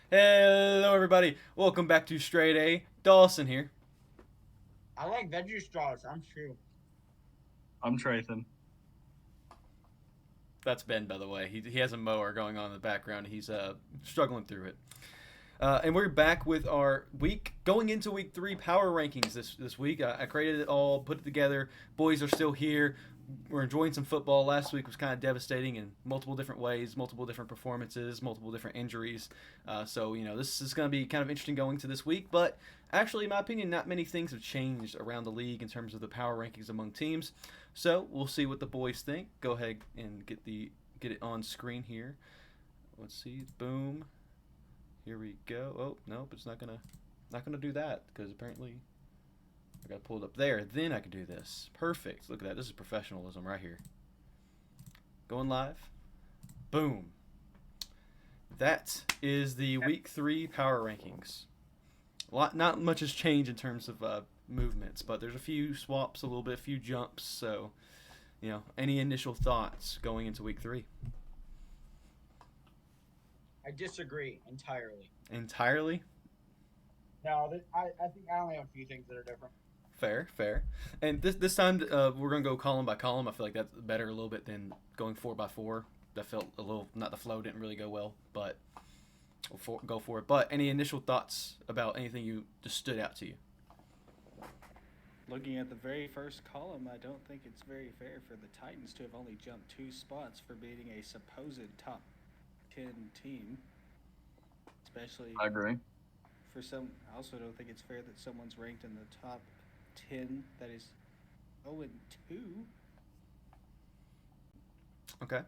Hello, everybody. Welcome back to StraightA. Dawson here. I like veggie straws. I'm true. I'm Trathan. That's Ben, by the way. He has a mower going on in the background. He's struggling through it. And we're back with our going into week 3 power rankings this week. I created it all, put it together. Boys are still here. We're enjoying some football. Last week was kind of devastating in multiple different ways, multiple different performances, multiple different injuries. So this is going to be kind of interesting going to this week. But actually, in my opinion, not many things have changed around the league in terms of the power rankings among teams. So we'll see what the boys think. Go ahead and get it on screen here. Let's see. Boom. Here we go. Oh, nope, it's not gonna do that because apparently I got pulled up there. Then I can do this. Perfect. Look at that. This is professionalism right here. Going live. Boom. That is the week 3 power rankings. Not much has changed in terms of movements, but there's a few swaps, a little bit, a few jumps. So, any initial thoughts going into week 3? I disagree entirely. Entirely. No, I think I only have a few things that are different. Fair, fair. And this time we're gonna go column by column. I feel like that's better a little bit than going 4 by 4. That felt a little not the flow didn't really go well, but we'll go for it. But any initial thoughts about anything you just stood out to you? Looking at the very first column, I don't think it's very fair for the Titans to have only jumped 2 spots for beating a supposed top 10 team. Especially I agree. for some. I also don't think it's fair that someone's ranked in the top 10 that is 0 and 2. Okay.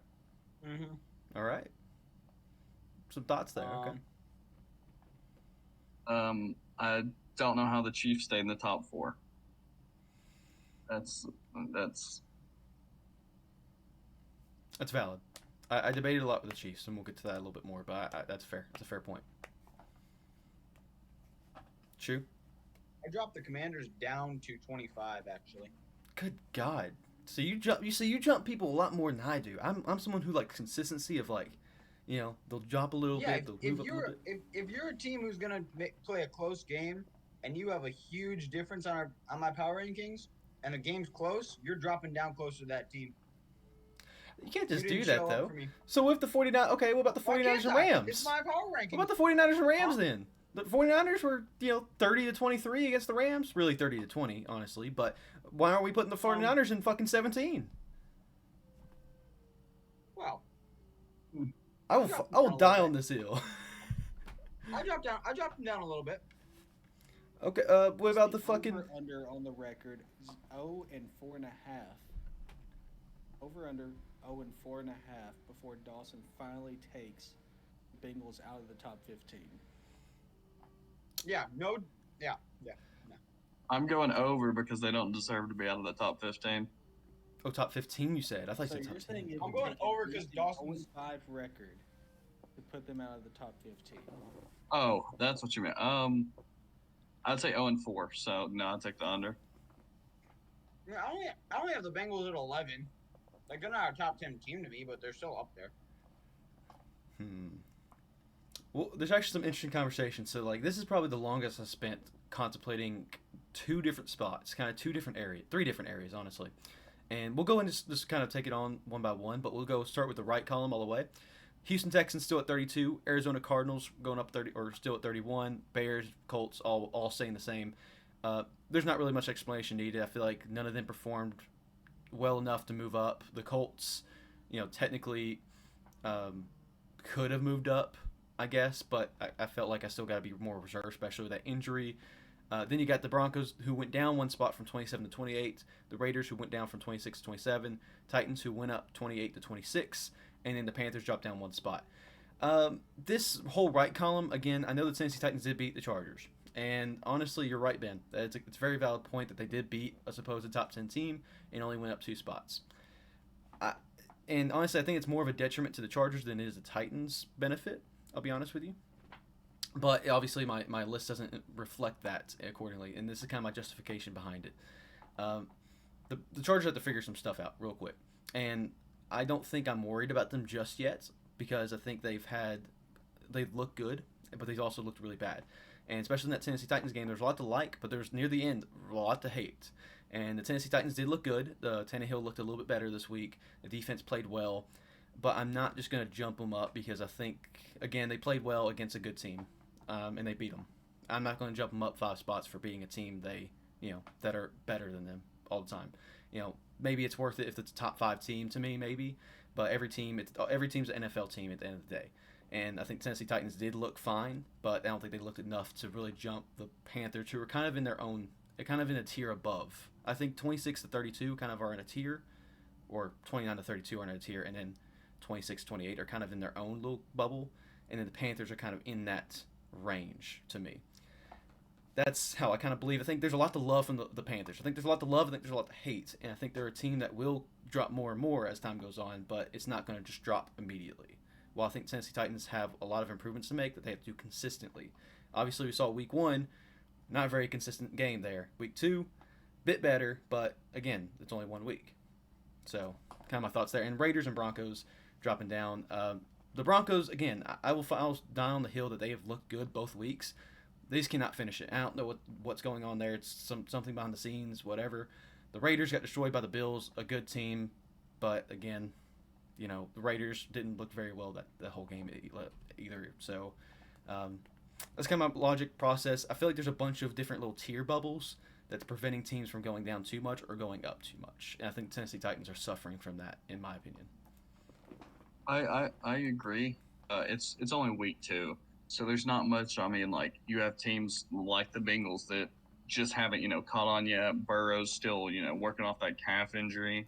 Mm-hmm. All right. Some thoughts there. Okay. I don't know how the Chiefs stayed in the top 4. That's That's valid. I debated a lot with the Chiefs, and we'll get to that a little bit more. But that's fair. It's a fair point. True. I dropped the Commanders down to 25, actually. Good God. So you jump. You jump people a lot more than I do. I'm someone who likes consistency of they'll drop a little Yeah, bit, they'll move up a little bit. if you're a team who's gonna play a close game and you have a huge difference on my power rankings and the game's close, you're dropping down closer to that team. You can't You just didn't do that show up though. for me. So with the 49, okay, what about the Why 49ers can't and I? Rams? It's my power What rankings. about the 49ers and Rams Huh? then? The 49ers were, 30 to 23 against the Rams. Really 30 to 20, honestly, but why aren't we putting the 49ers in fucking 17? Well, I will die on this hill. I dropped them down a little bit. Okay, what about the fucking over under on the record is 0 and 4.5. Over under 0 and 4.5 before Dawson finally takes the Bengals out of the top 15. Yeah, no, yeah, yeah. No. I'm going over because they don't deserve to be out of the top 15. top 15 you said. I thought So you said you're top 10. saying it I'm would going take over an 'cause easy Dawson's- 0-5 record to put them out of the top 15. Oh, that's what you meant. I'd say 0 and 4. So no, I'd take the under. Yeah, I only have the Bengals at 11. Like they're not a top 10 team to me, but they're still up there. Well, there's actually some interesting conversation. So, this is probably the longest I spent contemplating 2 different spots, kind of 2 different areas, 3 different areas, honestly. And we'll go and just kind of take it on one by one, but we'll go start with the right column all the way. Houston Texans still at 32. Arizona Cardinals going up 30 or still at 31. Bears, Colts all staying the same. There's not really much explanation needed. I feel like none of them performed well enough to move up. The Colts, technically could have moved up, I guess, but I felt like I still got to be more reserved, especially with that injury. Then you got the Broncos, who went down 1 spot from 27 to 28. The Raiders, who went down from 26 to 27. Titans, who went up 28 to 26. And then the Panthers dropped down 1 spot. This whole right column, again, I know the Tennessee Titans did beat the Chargers. And honestly, you're right, Ben. It's a very valid point that they did beat a supposed top 10 team and only went up 2 spots. And honestly, I think it's more of a detriment to the Chargers than it is the Titans' benefit. I'll be honest with you. But obviously, my list doesn't reflect that accordingly, and this is kind of my justification behind it. The Chargers have to figure some stuff out real quick, and I don't think I'm worried about them just yet because I think they've looked good but they also looked really bad. And especially in that Tennessee Titans game, there's a lot to like, but there's near the end a lot to hate. And the Tennessee Titans did look good. Tannehill looked a little bit better this week. The defense played well, but I'm not just going to jump them up because I think, again, they played well against a good team, and they beat them. I'm not going to jump them up 5 spots for beating a team that are better than them all the time. Maybe it's worth it if it's a top 5 team to me, maybe, but every team's an NFL team at the end of the day. And I think Tennessee Titans did look fine, but I don't think they looked enough to really jump the Panthers, who are kind of in their own, kind of in a tier above. I think 26-32 kind of are in a tier, or 29-32 are in a tier, and then 26-28 are kind of in their own little bubble, and then the Panthers are kind of in that range to me. That's how I kind of believe. I think there's a lot to love from the Panthers. I think there's a lot to love. I think there's a lot to hate, and I think they're a team that will drop more and more as time goes on, but it's not going to just drop immediately. While I think Tennessee Titans have a lot of improvements to make that they have to do consistently. Obviously, we saw week 1, not a very consistent game there. Week 2, bit better, but again, it's only 1 week. So, kind of my thoughts there. And Raiders and Broncos dropping down. The Broncos, again, I'll die on the hill that they have looked good both weeks. They just cannot finish it. I don't know what's going on there. It's something behind the scenes, whatever. The Raiders got destroyed by the Bills, a good team, but again, the Raiders didn't look very well that whole game either. So that's kind of my logic process. I feel like there's a bunch of different little tier bubbles that's preventing teams from going down too much or going up too much. And I think Tennessee Titans are suffering from that, in my opinion. I agree. It's only week 2, so there's not much. I mean, like, you have teams like the Bengals that just haven't caught on yet. Burrow's still working off that calf injury.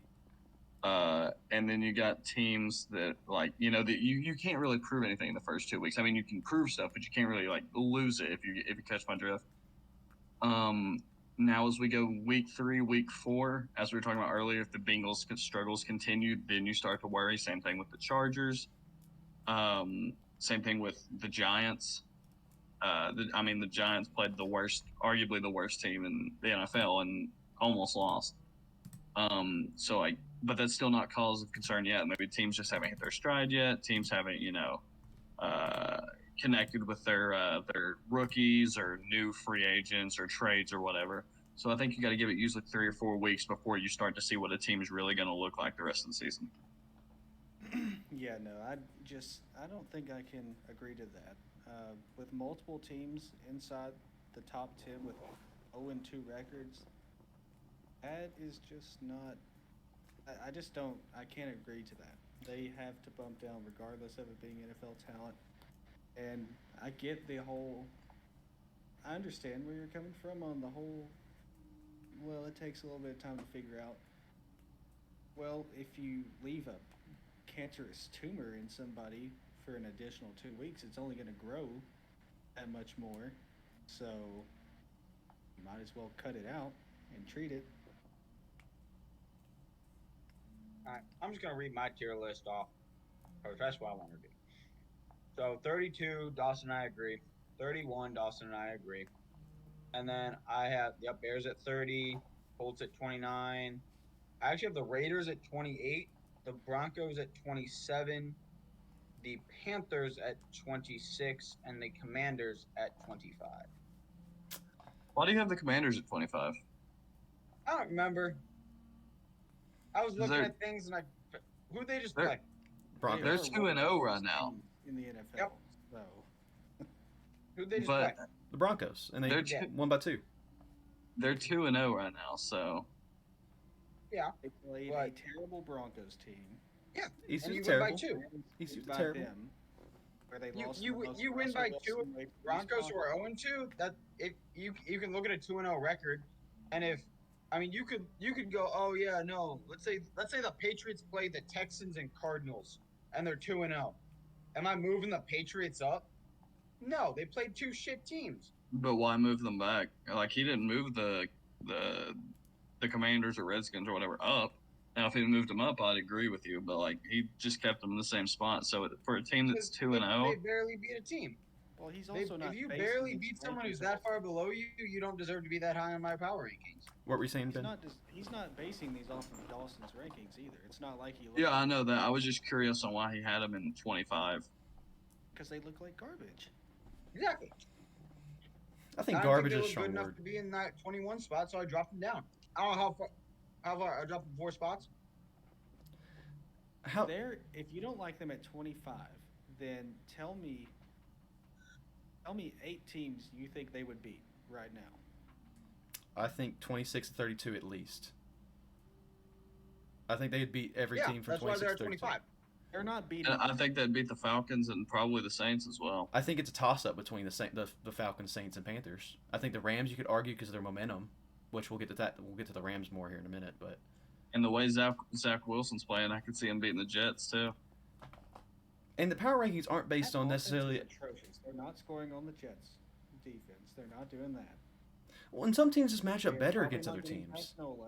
And then you got teams that that you can't really prove anything in the first 2 weeks. I mean, you can prove stuff, but you can't really lose it if you catch my drift. Now as we go week 3, week 4, as we were talking about earlier, if the Bengals struggles continue, then you start to worry. Same thing with the Chargers. Same thing with the Giants. The Giants played arguably the worst team in the NFL and almost lost. But that's still not cause of concern yet. Maybe teams just haven't hit their stride yet. Teams haven't, connected with their rookies or new free agents or trades or whatever. So I think you got to give it usually 3 or 4 weeks before you start to see what a team is really going to look like the rest of the season. Yeah, no, I don't think I can agree to that. With multiple teams inside the top 10 with 0-2 records, that is just not. I can't agree to that. They have to bump down regardless of it being NFL talent. And I get I understand where you're coming from on the whole, well, it takes a little bit of time to figure out. Well, if you leave a cancerous tumor in somebody for an additional 2 weeks, it's only going to grow that much more. So you might as well cut it out and treat it. All right, I'm just going to read my tier list off. That's what I want to do. So 32, Dawson and I agree. 31, Dawson and I agree. And then I have the Bears at 30, Colts at 29. I actually have the Raiders at 28, the Broncos at 27, the Panthers at 26, and the Commanders at 25. Why do you have the Commanders at 25? I don't remember. I was looking at things and who they just play? Broncos. They're 2-0 right now in the NFL. Yep. So Who they just play? The Broncos, and they won by 2. They're 2-0 right now, so. Yeah. They played a terrible Broncos team. Yeah. He's and you terrible. win by 2. He's by terrible. Them, where they lost You win by 2 Broncos who are 0-2. That if you can look at a 2-0 record, and if you could go, oh yeah, no. Let's say the Patriots play the Texans and Cardinals and they're 2-0. Am I moving the Patriots up? No, they played 2 shit teams. But why move them back? Like, he didn't move the Commanders or Redskins or whatever up. Now, if he moved them up, I'd agree with you. But he just kept them in the same spot. So for a team that's 2-0, they barely beat a team. Well, he's also not. If you barely beat someone who's that far below you, you don't deserve to be that high on my power rankings. What were you saying, Ben? He's not basing these off of Dawson's rankings either. It's not like he. Yeah, I know that. I was just curious on why he had them in 25. Because they look like garbage. Exactly. I think I don't think garbage they is a look good strong enough word. to be in that 21 spot, so I dropped them down. I don't know how far I dropped them 4 spots. How If you don't like them at 25, then tell me 8 teams you think they would beat right now. I think 26 to 32 at least. I think they'd beat every Yeah, team from that's why 26 they're to at 32. 25. They're not And beating I think they'd beat the Falcons and probably the Saints as well. I think it's a toss up between the Falcons, Saints, and Panthers. I think the Rams you could argue because of their momentum, which we'll get to that. We'll get to the Rams more here in a minute, but And the way Zach Wilson's playing, I could see him beating the Jets too. and the power rankings aren't that based on offense is necessarily. atrocious. They're not scoring on the Jets defense. They're not doing that. Well, and some teams just match up They're better probably against not other getting teams. past Nola.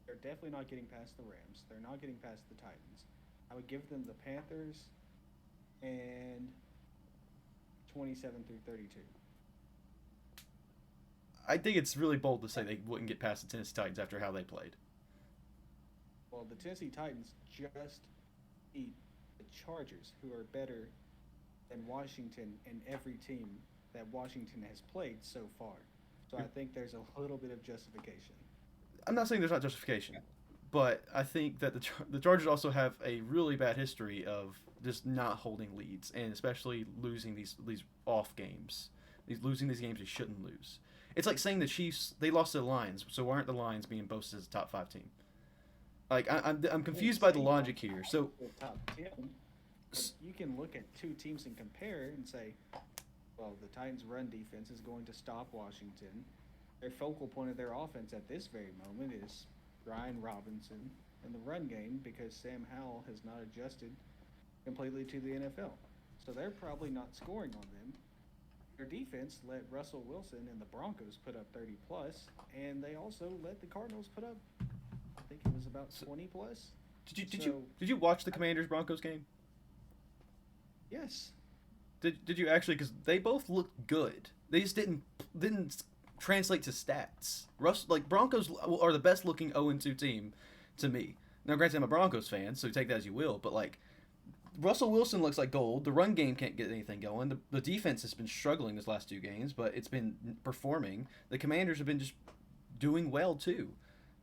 They're definitely not getting past the Rams. They're not getting past the Titans. I would give them the Panthers and 27 through 32. I think it's really bold to say they wouldn't get past the Tennessee Titans after how they played. Well, the Tennessee Titans just beat the Chargers, who are better than Washington and every team that Washington has played so far. So I think there's a little bit of justification. I'm not saying there's not justification, but I think that the Chargers also have a really bad history of just not holding leads, and especially losing these off games, losing these games they shouldn't lose. It's like saying the Chiefs they lost to the Lions, so why aren't the Lions being boasted as a top 5 team? Like I'm confused by the logic here. So The top 10, but you can look at 2 teams and compare and say, well, the Titans' run defense is going to stop Washington. Their focal point of their offense at this very moment is Brian Robinson in the run game because Sam Howell has not adjusted completely to the NFL. So they're probably not scoring on them. Their defense let Russell Wilson and the Broncos put up 30 plus, and they also let the Cardinals put up, I think it was about 20 plus. did you watch the Commanders Broncos game? Yes. Did you actually? Because they both looked good. They just didn't translate to stats. Broncos are the best looking 0-2 team to me. Now, granted, I'm a Broncos fan, so take that as you will. But like, Russell Wilson looks like gold. The run game can't get anything going. The defense has been struggling this last 2 games, but it's been performing. The Commanders have been just doing well too.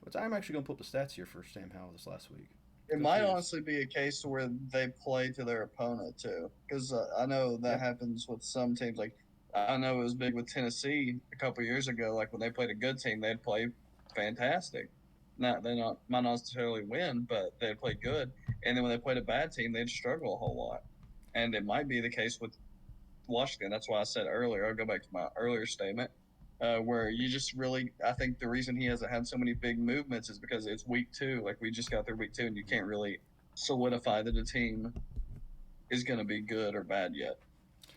Which I'm actually going to put up the stats here for Sam Howell this last week. It Go might Chiefs. honestly be a case where they play to their opponent too, because I know that happens with some teams. Like I know it was big with Tennessee a couple years ago. Like when they played a good team, they'd play fantastic. They might not necessarily win, but they'd play good. And then when they played a bad team, they'd struggle a whole lot. And it might be the case with Washington. That's why I said earlier. I'll go back to my earlier statement. Where you just really, I think the reason he hasn't had so many big movements is because it's week 2. Like we just got through week 2, and you can't really solidify that a team is going to be good or bad yet.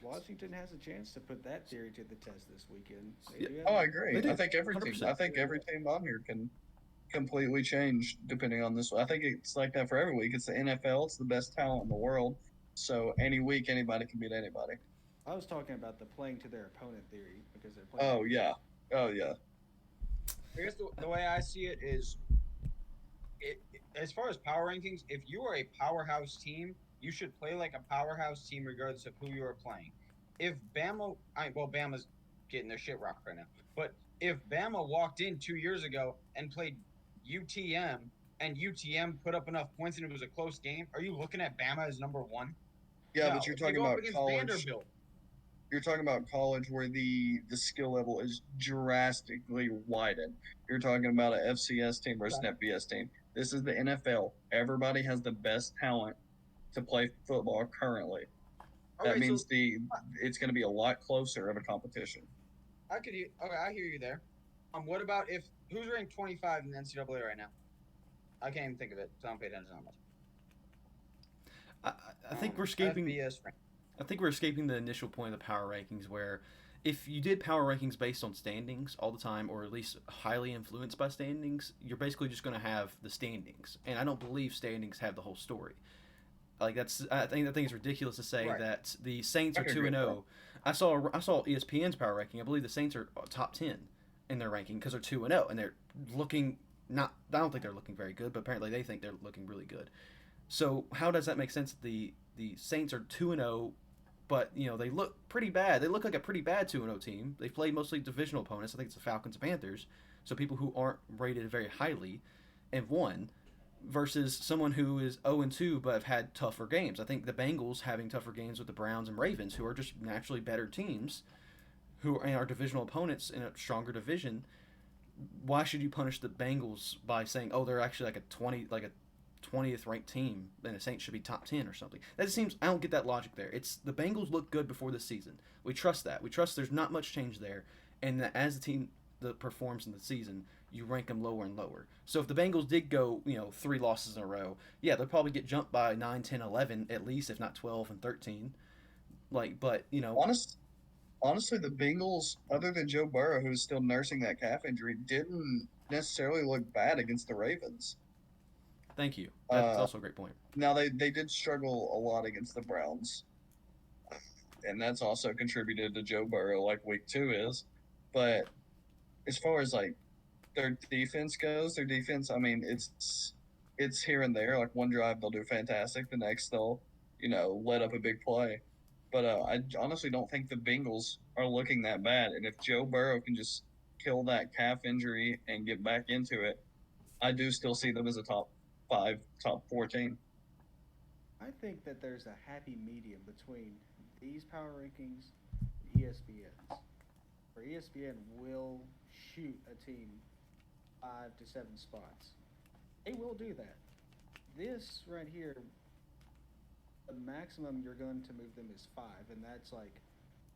Washington has a chance to put that theory to the test this weekend. Yeah. Oh, I agree. They do. I think every team. 100%. I think every team on here can completely change depending on this. I think it's like that for every week. It's the NFL. It's the best talent in the world. So any week, anybody can beat anybody. I was talking about the playing to their opponent theory because they're playing. Oh yeah. Oh yeah. I guess the way I see it is, as far as power rankings, if you are a powerhouse team, you should play like a powerhouse team regardless of who you are playing. If Bama's getting their shit rocked right now, but if Bama walked in 2 years ago and played UTM and UTM put up enough points and it was a close game, are you looking at Bama as number 1? Yeah, No, but you're if they talking go up about against college. Vanderbilt. You're talking about college where the skill level is drastically widened. You're talking about an FCS team versus an FBS team. This is the NFL. Everybody has the best talent to play football currently. That Okay, means so it's going to be a lot closer of a competition. I hear you there. What about who's ranked 25 in the NCAA right now? I can't even think of it, so I don't pay attention that much. I think we're escaping. FBS rank. I think we're escaping the initial point of the power rankings, where if you did power rankings based on standings all the time, or at least highly influenced by standings, you're basically just going to have the standings, and I don't believe standings have the whole story. Like I think it's ridiculous to say Right. that the Saints I are can 2 agree and with 0. I saw ESPN's power ranking. I believe the Saints are top 10 in their ranking because they're 2 and 0, and they're looking not. I don't think they're looking very good, but apparently they think they're looking really good. So how does that make sense? The Saints are 2 and 0 but they look pretty bad. They look like a pretty bad 2-0 team. They played mostly divisional opponents. I think it's the Falcons and Panthers, so people who aren't rated very highly, and won, versus someone who is 0-2 but have had tougher games. I think the Bengals having tougher games with the Browns and Ravens, who are just naturally better teams, who are divisional opponents in a stronger division. Why should you punish the Bengals by saying, oh, they're actually like a 20th ranked team and the Saints should be top 10 or something? That just seems, I don't get that logic there. It's the Bengals look good before the season. We trust that. We trust there's not much change there, and that as the team that performs in the season, you rank them lower and lower. So if the Bengals did go, 3 losses in a row, yeah, they'll probably get jumped by 9, 10, 11 at least, if not 12 and 13. But Honestly, the Bengals, other than Joe Burrow, who's still nursing that calf injury, didn't necessarily look bad against the Ravens. Thank you. That's also a great point. Now, they did struggle a lot against the Browns, and that's also contributed to Joe Burrow, like Week 2 is. But as far as, their defense goes, I mean, it's here and there. Like, one drive, they'll do fantastic. The next, they'll, let up a big play. But I honestly don't think the Bengals are looking that bad. And if Joe Burrow can just kill that calf injury and get back into it, I do still see them as a top 5, top 4 team. I think that there's a happy medium between these power rankings and ESPN's. Where ESPN will shoot a team 5 to 7 spots. They will do that. This right here, the maximum you're going to move them is 5, and that's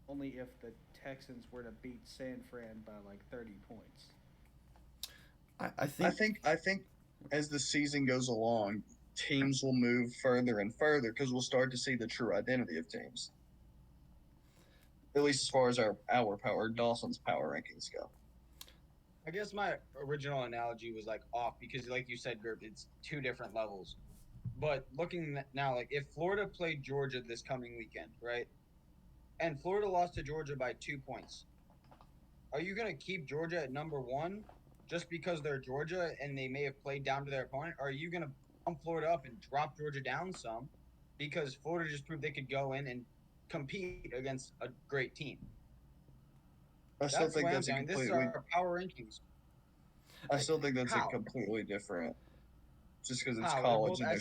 only if the Texans were to beat San Fran by 30 points. I think as the season goes along, teams will move further and further because we'll start to see the true identity of teams. At least as far as our power, Dawson's power rankings go. I guess my original analogy was off because, like you said, Gerb, it's 2 different levels. But looking now, if Florida played Georgia this coming weekend, right? And Florida lost to Georgia by 2 points. Are you going to keep Georgia at number 1 just because they're Georgia and they may have played down to their opponent? Or are you going to bump Florida up and drop Georgia down some because Florida just proved they could go in and compete against a great team? I still think that's a This is our power rankings. I still think that's a completely different. Just because it's college and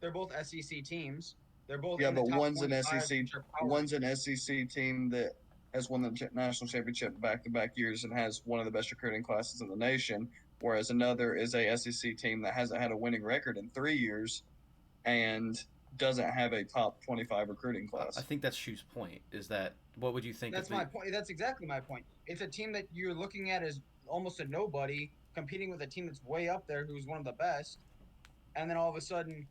they're both SEC teams. They're both but one's an SEC team that has won the national championship back-to-back years and has one of the best recruiting classes in the nation, whereas another is a SEC team that hasn't had a winning record in 3 years and doesn't have a top 25 recruiting class. I think that's Shu's point. Is that what would you think? That's my point. That's exactly my point. It's a team that you're looking at as almost a nobody competing with a team that's way up there who's one of the best, and then all of a sudden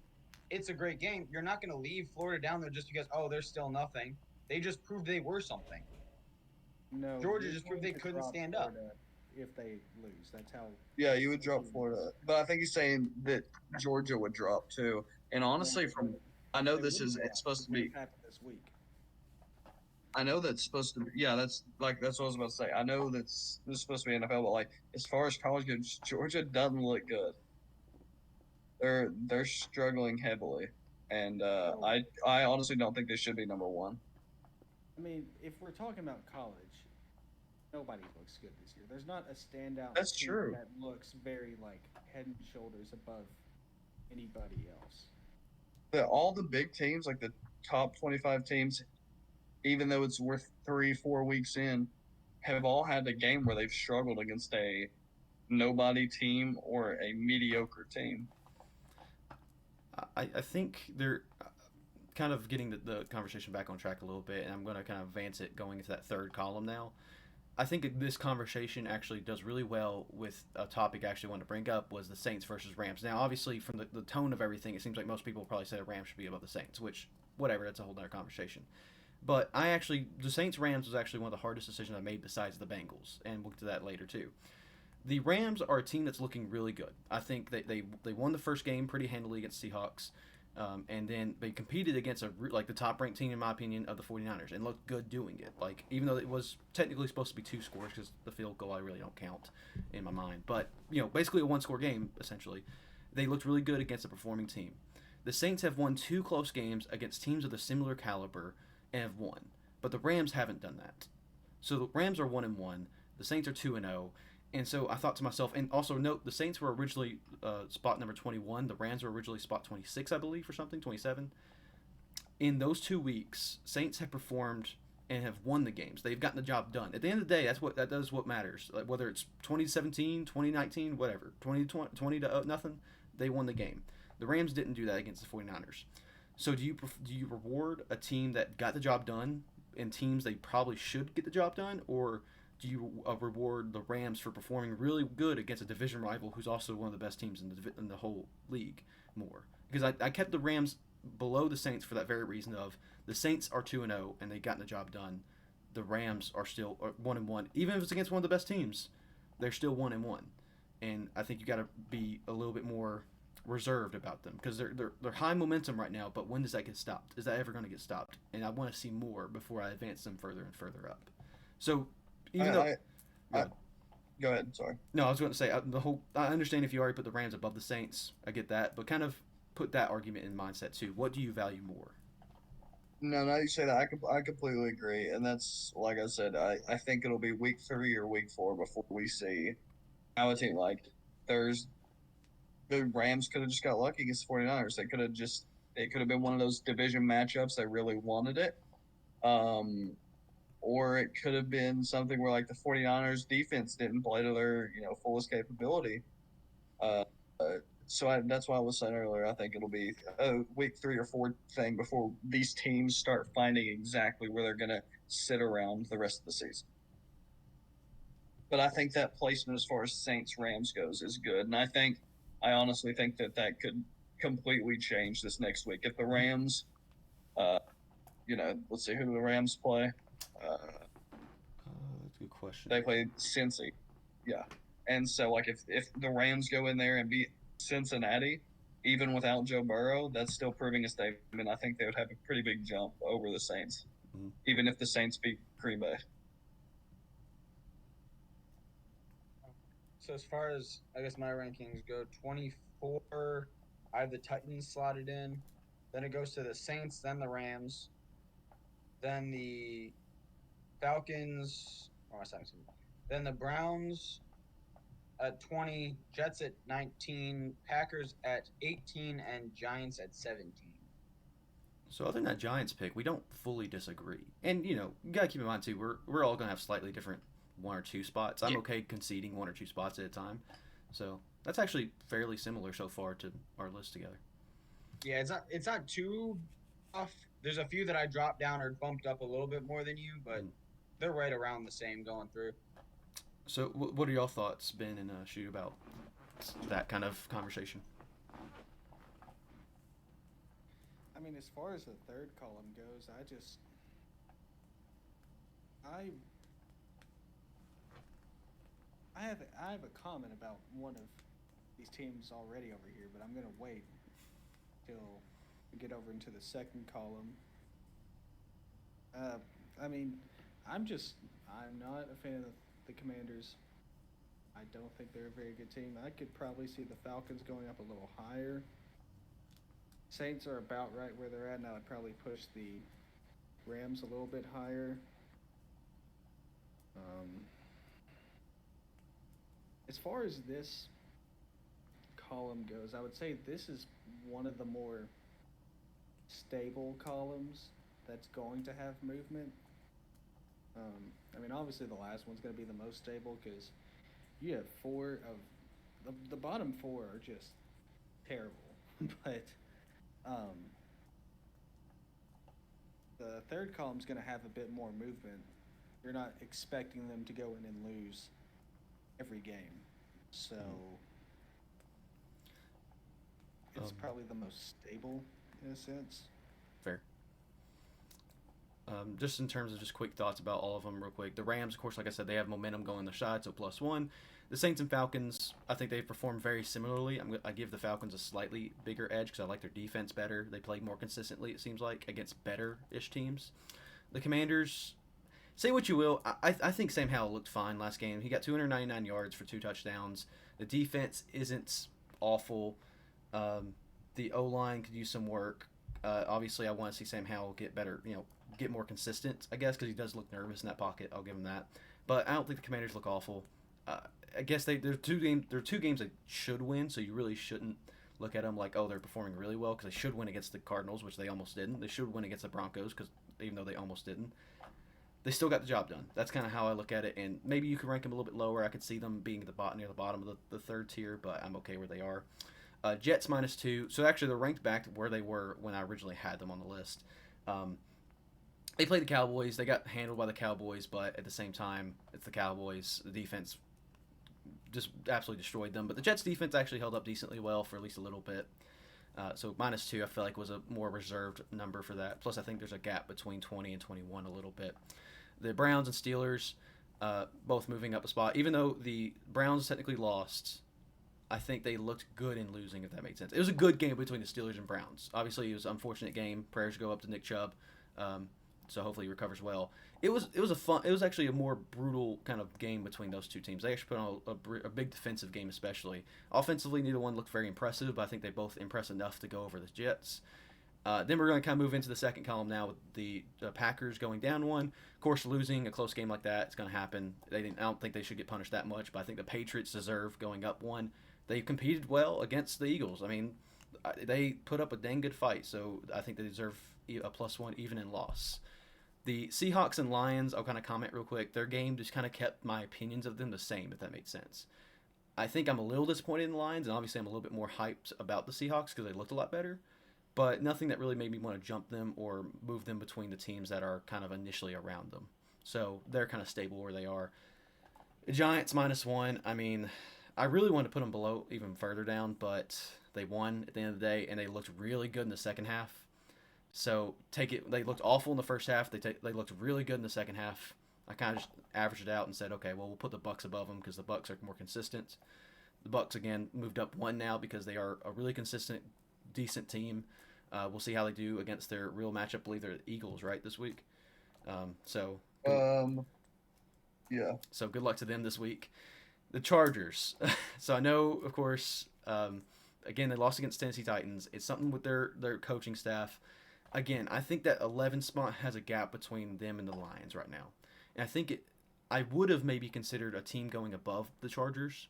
it's a great game. You're not going to leave Florida down there just because, they're still nothing. They just proved they were something. No, Georgia just proved they couldn't stand up. If they lose, that's how. Yeah, you would drop Florida, but I think he's saying that Georgia would drop too. And honestly, I know this is supposed to be this week. I know that's supposed to be, that's what I was about to say. I know this is supposed to be NFL, but as far as college goes, Georgia doesn't look good. They're struggling heavily, and I honestly don't think they should be number 1. I mean, if we're talking about college, nobody looks good this year. There's not a standout That's team true. that looks very head and shoulders above anybody else. All the big teams, the top 25 teams, even though it's worth 3-4 weeks in, have all had a game where they've struggled against a nobody team or a mediocre team. I think they're kind of getting the conversation back on track a little bit, and I'm going to kind of advance it going into that 3rd column now. I think this conversation actually does really well with a topic I actually wanted to bring up was the Saints versus Rams. Now, obviously, from the tone of everything, it seems like most people will probably say the Rams should be above the Saints, which, whatever, that's a whole other conversation. But the Saints-Rams was actually one of the hardest decisions I made besides the Bengals, and we'll get to that later too. The Rams are a team that's looking really good. I think they won the first game pretty handily against Seahawks. And then they competed against the top-ranked team, in my opinion, of the 49ers and looked good doing it. Even though it was technically supposed to be 2 scores because the field goal I really don't count in my mind. But, basically a 1-score game, essentially. They looked really good against a performing team. The Saints have won 2 close games against teams of the similar caliber and have won. But the Rams haven't done that. So the Rams are 1-1. The Saints are 2-0. And so I thought to myself, and also note, the Saints were originally spot number 21. The Rams were originally spot 26, I believe, or something, 27. In those 2 weeks, Saints have performed and have won the games. They've gotten the job done. At the end of the day, that does what matters. Like whether it's 2017, 2019, whatever, 20 to nothing, they won the game. The Rams didn't do that against the 49ers. So do you reward a team that got the job done and teams they probably should get the job done, or do you reward the Rams for performing really good against a division rival who's also one of the best teams in the whole league more? Because I kept the Rams below the Saints for that very reason of the Saints are 2-0 and they gotten the job done. The Rams are still 1-1. Even if it's against one of the best teams, they're still 1-1. And I think you got to be a little bit more reserved about them because they're high momentum right now. But when does that get stopped? Is that ever going to get stopped? And I want to see more before I advance them further and further up. So even though go ahead. Sorry. No, I was going to say I understand if you already put the Rams above the Saints. I get that, but kind of put that argument in mindset too. What do you value more? No, now you say that, I completely agree, and that's like I said. I think it'll be week 3 or week 4 before we see how a team like there's the Rams could have just got lucky against the 49ers. It could have been one of those division matchups. They really wanted it. Or it could have been something where like the 49ers defense didn't play to their, fullest capability. So that's why I was saying earlier, I think it'll be a week 3 or 4 thing before these teams start finding exactly where they're going to sit around the rest of the season. But I think that placement as far as Saints-Rams goes is good. And I honestly think that could completely change this next week. If the Rams, let's see, who do the Rams play? That's a good question. They play Cincy. Yeah. And so, like, if the Rams go in there and beat Cincinnati, even without Joe Burrow, that's still proving a statement. I think they would have a pretty big jump over the Saints, even if the Saints beat Green Bay. So as far as, I guess, my rankings go, 24, I have the Titans slotted in. Then it goes to the Saints, then the Rams, then the Falcons, then the Browns at 20, Jets at 19, Packers at 18, and Giants at 17. So other than that Giants pick, we don't fully disagree. And, you got to keep in mind, too, we're all going to have slightly different 1 or 2 spots. I'm okay conceding 1 or 2 spots at a time. So that's actually fairly similar so far to our list together. Yeah, it's not too tough. There's a few that I dropped down or bumped up a little bit more than you, but they're right around the same going through. So what are y'all thoughts, Ben and Shoot, about that kind of conversation? I mean, as far as the third column goes, I have a comment about one of these teams already over here, but I'm going to wait till we get over into the second column. I mean, I'm not a fan of the Commanders. I don't think they're a very good team. I could probably see the Falcons going up a little higher. Saints are about right where they're at, and I would probably push the Rams a little bit higher. As far as this column goes, I would say this is one of the more stable columns that's going to have movement. I mean, obviously the last one's going to be the most stable because you have 4 of the bottom 4 are just terrible. But the third column's going to have a bit more movement. You're not expecting them to go in and lose every game. So it's probably the most stable in a sense. Fair. Just in terms of just quick thoughts about all of them real quick. The Rams, of course, like I said, they have momentum going the side, so +1. The Saints and Falcons, I think they perform very similarly. I give the Falcons a slightly bigger edge because I like their defense better. They play more consistently, it seems like, against better-ish teams. The Commanders, say what you will, I think Sam Howell looked fine last game. He got 299 yards for 2 touchdowns. The defense isn't awful. The O-line could use some work. Obviously, I want to see Sam Howell get better, get more consistent, I guess, because he does look nervous in that pocket. I'll give him that. But I don't think the Commanders look awful. I guess there's two games. There are two games they should win, so you really shouldn't look at them like, oh, they're performing really well, because they should win against the Cardinals, which they almost didn't. They should win against the Broncos, because even though they almost didn't, they still got the job done. That's kind of how I look at it. And maybe you could rank them a little bit lower. I could see them being near the bottom of the third tier, but I'm okay where they are. Jets -2. So actually, they're ranked back to where they were when I originally had them on the list. They played the Cowboys. They got handled by the Cowboys, but at the same time, it's the Cowboys. The defense just absolutely destroyed them. But the Jets' defense actually held up decently well for at least a little bit. So -2, I feel like, was a more reserved number for that. Plus, I think there's a gap between 20 and 21 a little bit. The Browns and Steelers both moving up a spot. Even though the Browns technically lost, I think they looked good in losing, if that made sense. It was a good game between the Steelers and Browns. Obviously, it was an unfortunate game. Prayers go up to Nick Chubb. So hopefully he recovers well. It was actually a more brutal kind of game between those two teams. They actually put on a big defensive game, especially. Offensively, neither one looked very impressive, but I think they both impressed enough to go over the Jets. Then we're going to kind of move into the second column now with the Packers going down one. Of course, losing a close game like that, it's going to happen. I don't think they should get punished that much, but I think the Patriots deserve going up one. They competed well against the Eagles. I mean, they put up a dang good fight, so I think they deserve a +1 even in loss. The Seahawks and Lions, I'll kind of comment real quick. Their game just kind of kept my opinions of them the same, if that made sense. I think I'm a little disappointed in the Lions, and obviously I'm a little bit more hyped about the Seahawks because they looked a lot better. But nothing that really made me want to jump them or move them between the teams that are kind of initially around them. So they're kind of stable where they are. The Giants -1. I mean, I really wanted to put them below, even further down, but they won at the end of the day, and they looked really good in the second half. So they looked awful in the first half. They looked really good in the second half. I kind of just averaged it out and said, okay, well, we'll put the Bucs above them because the Bucs are more consistent. The Bucs again moved up one now because they are a really consistent, decent team. We'll see how they do against their real matchup. I believe they're the Eagles, right, this week. Yeah. So good luck to them this week. The Chargers. So I know, of course, again, they lost against Tennessee Titans. It's something with their coaching staff. Again, I think that 11 spot has a gap between them and the Lions right now. And I think I would have maybe considered a team going above the Chargers,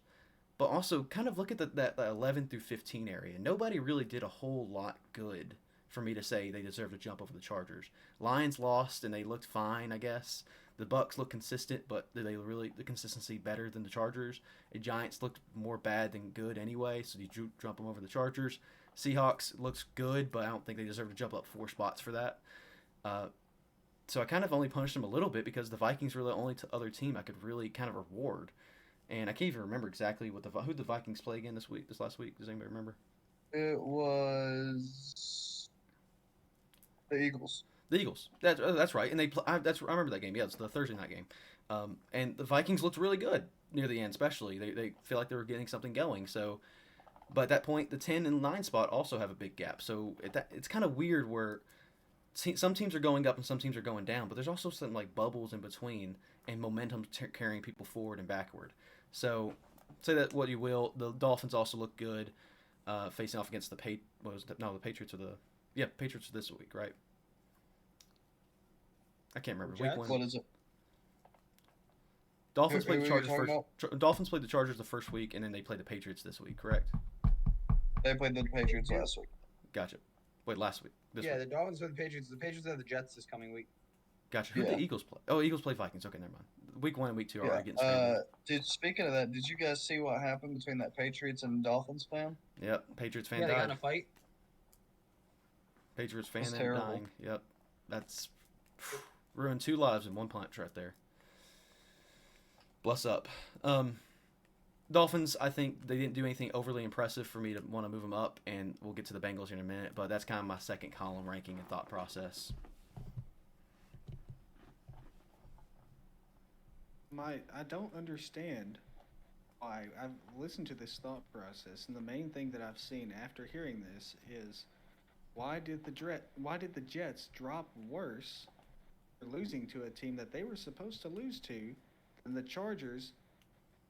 but also kind of look at that 11 through 15 area. Nobody really did a whole lot good for me to say they deserve to jump over the Chargers. Lions lost, and they looked fine, I guess. The Bucs look consistent, but they really the consistency better than the Chargers. The Giants looked more bad than good anyway, so you jump them over the Chargers. Seahawks looks good, but I don't think they deserve to jump up 4 spots for that. So I kind of only punished them a little bit because the Vikings were the only other team I could really kind of reward. And I can't even remember exactly who the Vikings play again this last week. Does anybody remember? It was the Eagles. The Eagles. That's right. And I remember that game. Yeah, it's the Thursday night game. And the Vikings looked really good near the end, especially. They feel like they were getting something going. So, but at that point, the 10 and 9 spot also have a big gap. So it's kind of weird where some teams are going up and some teams are going down, but there's also some like bubbles in between and momentum carrying people forward and backward. So say that what you will. The Dolphins also look good facing off against the Patriots are Patriots this week, right? I can't remember. Jets? Week 1. What is it? Dolphins played the Who are you Chargers talking first. Dolphins played the Chargers the first week, and then they played the Patriots this week. Correct? They played the Patriots last week. Gotcha. Wait, last week. This Yeah, week. the Dolphins are the Patriots. The Patriots are the Jets this coming week. Gotcha. Who did Yeah. the Eagles play? Oh, Eagles play Vikings. Okay, never mind. Week 1 and week 2 are already getting scrambled. Speaking of that, did you guys see what happened between that Patriots and Dolphins fan? Yep. Patriots fan Yeah, they got in died. a fight. Patriots fan That's ended up terrible. dying. Yep. That's ruined 2 lives in one punch right there. Bless up. Dolphins, I think they didn't do anything overly impressive for me to want to move them up, and we'll get to the Bengals here in a minute, but that's kind of my second column ranking and thought process. I don't understand why. I've listened to this thought process, and the main thing that I've seen after hearing this is why did the Jets drop worse for losing to a team that they were supposed to lose to than the Chargers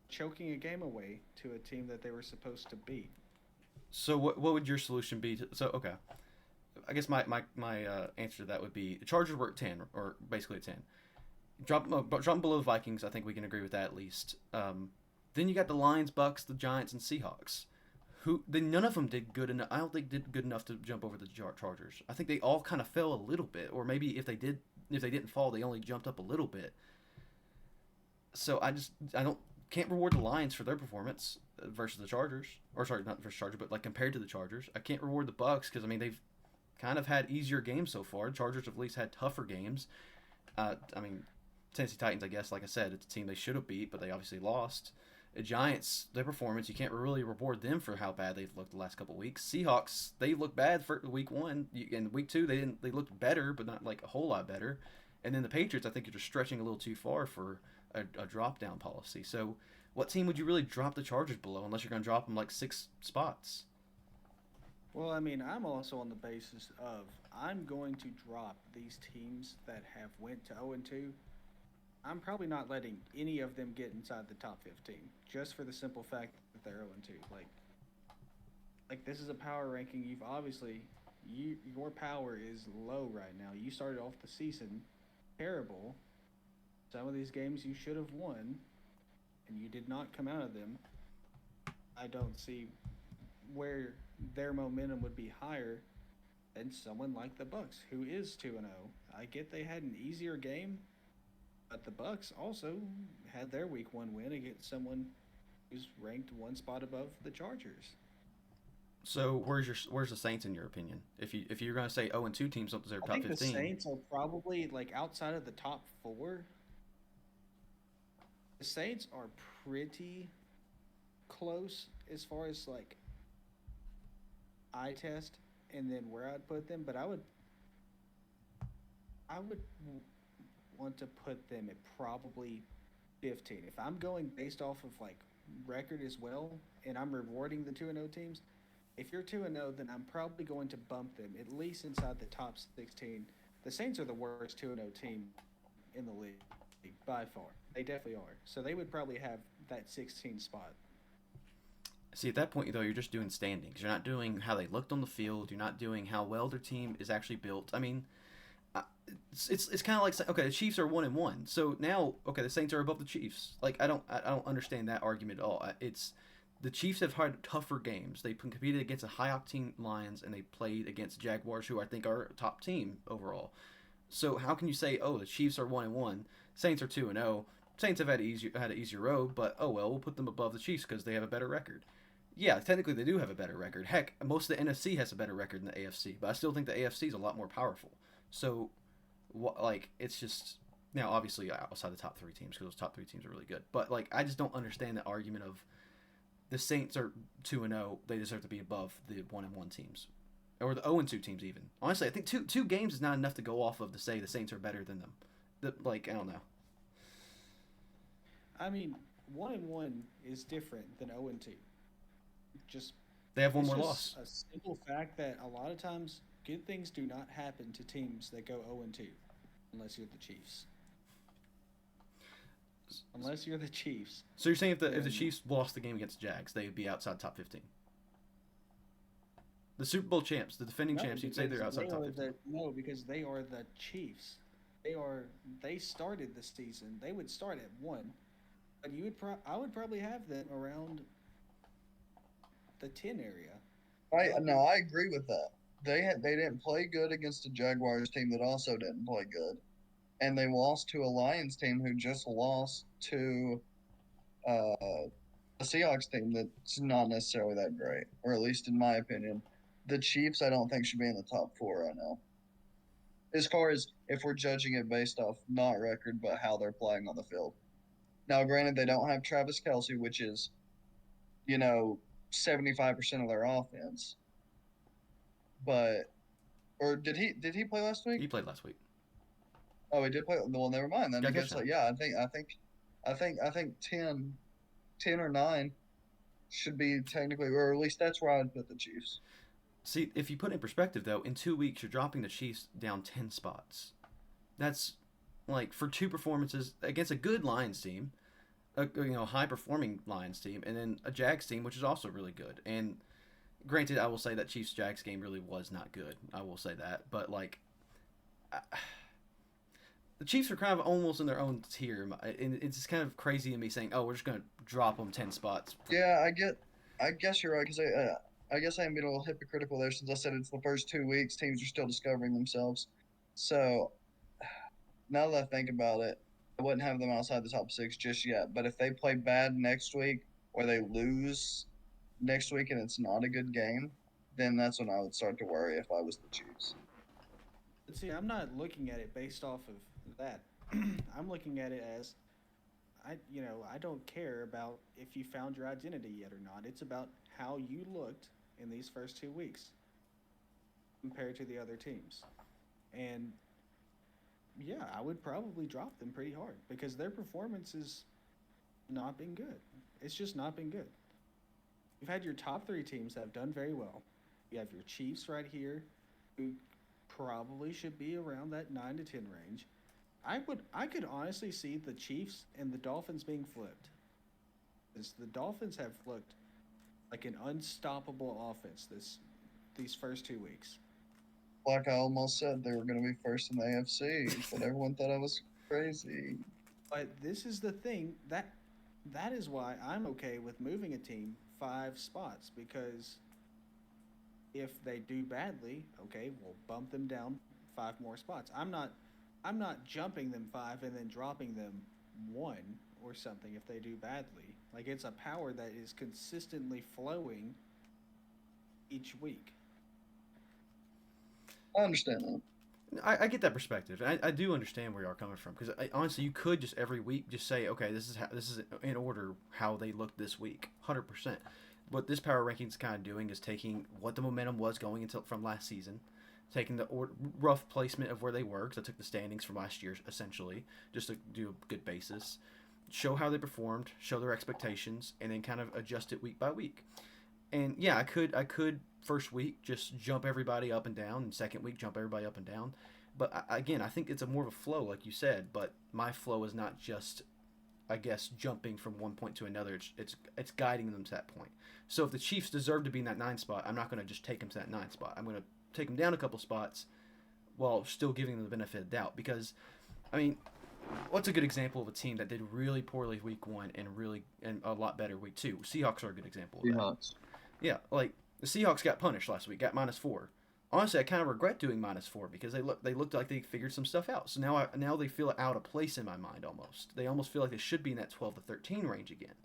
choking a game away to a team that they were supposed to beat? So what would your solution be? Okay. I guess my answer to that would be the Chargers were at 10, or basically at 10. Drop below the Vikings. I think we can agree with that at least. Then you got the Lions, Bucks, the Giants, and Seahawks. None of them did good enough. I don't think did good enough to jump over the Chargers. I think they all kind of fell a little bit, or maybe if they didn't fall, they only jumped up a little bit. So I don't can't reward the Lions for their performance versus the Chargers, or sorry, not versus Chargers, but like compared to the Chargers. I can't reward the Bucks because I mean they've kind of had easier games so far. The Chargers have at least had tougher games. I mean, Tennessee Titans, I guess, like I said, it's a team they should have beat, but they obviously lost. The Giants, their performance, you can't really reward them for how bad they've looked the last couple of weeks. Seahawks, they looked bad for week 1. In week 2, they looked better, but not like a whole lot better. And then the Patriots, I think you're just stretching a little too far for a drop down policy. So, what team would you really drop the Chargers below unless you're going to drop them like 6 spots? Well, I mean, I'm also on the basis of I'm going to drop these teams that have went to 0-2. I'm probably not letting any of them get inside the top 15, just for the simple fact that they're 0-2. Like this is a power ranking. You've obviously, your power is low right now. You started off the season terrible. Some of these games you should have won, and you did not come out of them. I don't see where their momentum would be higher than someone like the Bucks, who is 2-0. I get they had an easier game. But the Bucks also had their week 1 win against someone who's ranked 1 spot above the Chargers. So where's the Saints in your opinion? If you're going to say 0-2 teams up to their top 15, the Saints are probably like outside of the top 4. The Saints are pretty close as far as like eye test and then where I'd put them, but I would want to put them at probably 15. If I'm going based off of like record as well, and I'm rewarding the 2-0 teams, if you're 2-0, then I'm probably going to bump them at least inside the top 16. The Saints are the worst 2-0 team in the league by far. They definitely are. So they would probably have that 16 spot. See, at that point, though, you're just doing standings. You're not doing how they looked on the field. Don't doing how well their team is actually built. I mean, it's kind of like, okay, the Chiefs are 1-1, so now okay, the Saints are above the Chiefs. Like I don't understand that argument at all. It's the Chiefs have had tougher games. They competed against a high octane Lions, and they played against Jaguars, who I think are a top team overall. So how can you say, oh, the Chiefs are 1-1, Saints are 2-0? Saints have had an easier road, but oh well, we'll put them above the Chiefs because they have a better record. Yeah, technically they do have a better record. Heck, most of the NFC has a better record than the AFC, but I still think the AFC is a lot more powerful. So, like, it's just now obviously outside the top 3 teams because those top 3 teams are really good. But like, I just don't understand the argument of the Saints are 2-0, they deserve to be above the 1-1 teams, or the 0-2 teams even. Honestly, I think two games is not enough to go off of to say the Saints are better than them. Like, I don't know. I mean, 1-1 is different than 0-2. Just they have one it's more just loss. A simple fact that a lot of times good things do not happen to teams that go 0-2 unless you're the Chiefs. Unless you're the Chiefs. So you're saying if the Chiefs lost the game against the Jags, they would be outside top 15? The Super Bowl champs, the defending champs, you'd say they're outside top 15? No, because they are the Chiefs. They started the season. They would start at 1, but I would probably have them around the 10 area. I agree with that. They didn't play good against a Jaguars team that also didn't play good, and they lost to a Lions team who just lost to a Seahawks team that's not necessarily that great, or at least in my opinion. The Chiefs, I don't think, should be in the top 4 right now. As far as if we're judging it based off not record, but how they're playing on the field. Now, granted, they don't have Travis Kelce, which is, 75% of their offense. But, or did he play last week? He played last week. Oh, he did play. Well, never mind then. Because I think 10 or 9 should be technically, or at least that's where I'd put the Chiefs. See, if you put it in perspective, though, in 2 weeks you're dropping the Chiefs down 10 spots. That's like for 2 performances against a good Lions team, a high performing Lions team, and then a Jags team which is also really good. And granted, I will say that Chiefs Jags game really was not good. I will say that, but like, I, the Chiefs are kind of almost in their own tier, and it's just kind of crazy in me saying, "Oh, we're just gonna drop them 10 spots." Yeah, I guess you're right because I guess I'm being a little hypocritical there since I said it's the first 2 weeks. Teams are still discovering themselves. So now that I think about it, I wouldn't have them outside the top six just yet. But if they play bad next week or they lose next week and it's not a good game, then that's when I would start to worry if I was the Chiefs. But see, I'm not looking at it based off of that. I'm looking at it as I don't care about if you found your identity yet or not. It's about how you looked in these first 2 weeks compared to the other teams. And yeah, I would probably drop them pretty hard because their performance has not been good. It's just not been good. You've had your top three teams that have done very well. You have your Chiefs right here, who probably should be around that 9 to 10 range. I could honestly see the Chiefs and the Dolphins being flipped. As the Dolphins have looked like an unstoppable offense these first 2 weeks. Like I almost said, they were going to be first in the AFC, but everyone thought I was crazy. But this is the thing that is why I'm okay with moving a team 5 spots because if they do badly, okay, we'll bump them down 5 more spots. I'm not jumping them 5 and then dropping them 1 or something if they do badly. Like it's a power that is consistently flowing each week. I understand that. I get that perspective. I do understand where you are coming from because honestly, you could just every week just say, okay, this is in order how they look this week, 100%. What this power rankings is kind of doing is taking what the momentum was going until from last season, taking the rough placement of where they were because I took the standings from last year essentially just to do a good basis, show how they performed, show their expectations, and then kind of adjust it week by week. And yeah, I could first week just jump everybody up and down, and second week jump everybody up and down. But again, I think it's a more of a flow, like you said. But my flow is not just, I guess, jumping from one point to another. It's guiding them to that point. So if the Chiefs deserve to be in that 9 spot, I'm not going to just take them to that 9 spot. I'm going to take them down a couple spots while still giving them the benefit of the doubt. Because, I mean, what's a good example of a team that did really poorly week 1 and a lot better week 2? Seahawks are a good example of that. Seahawks. Yeah, like the Seahawks got punished last week, got -4. Honestly, I kind of regret doing -4 because they looked like they figured some stuff out. So now they feel out of place in my mind almost. They almost feel like they should be in that 12 to 13 range again.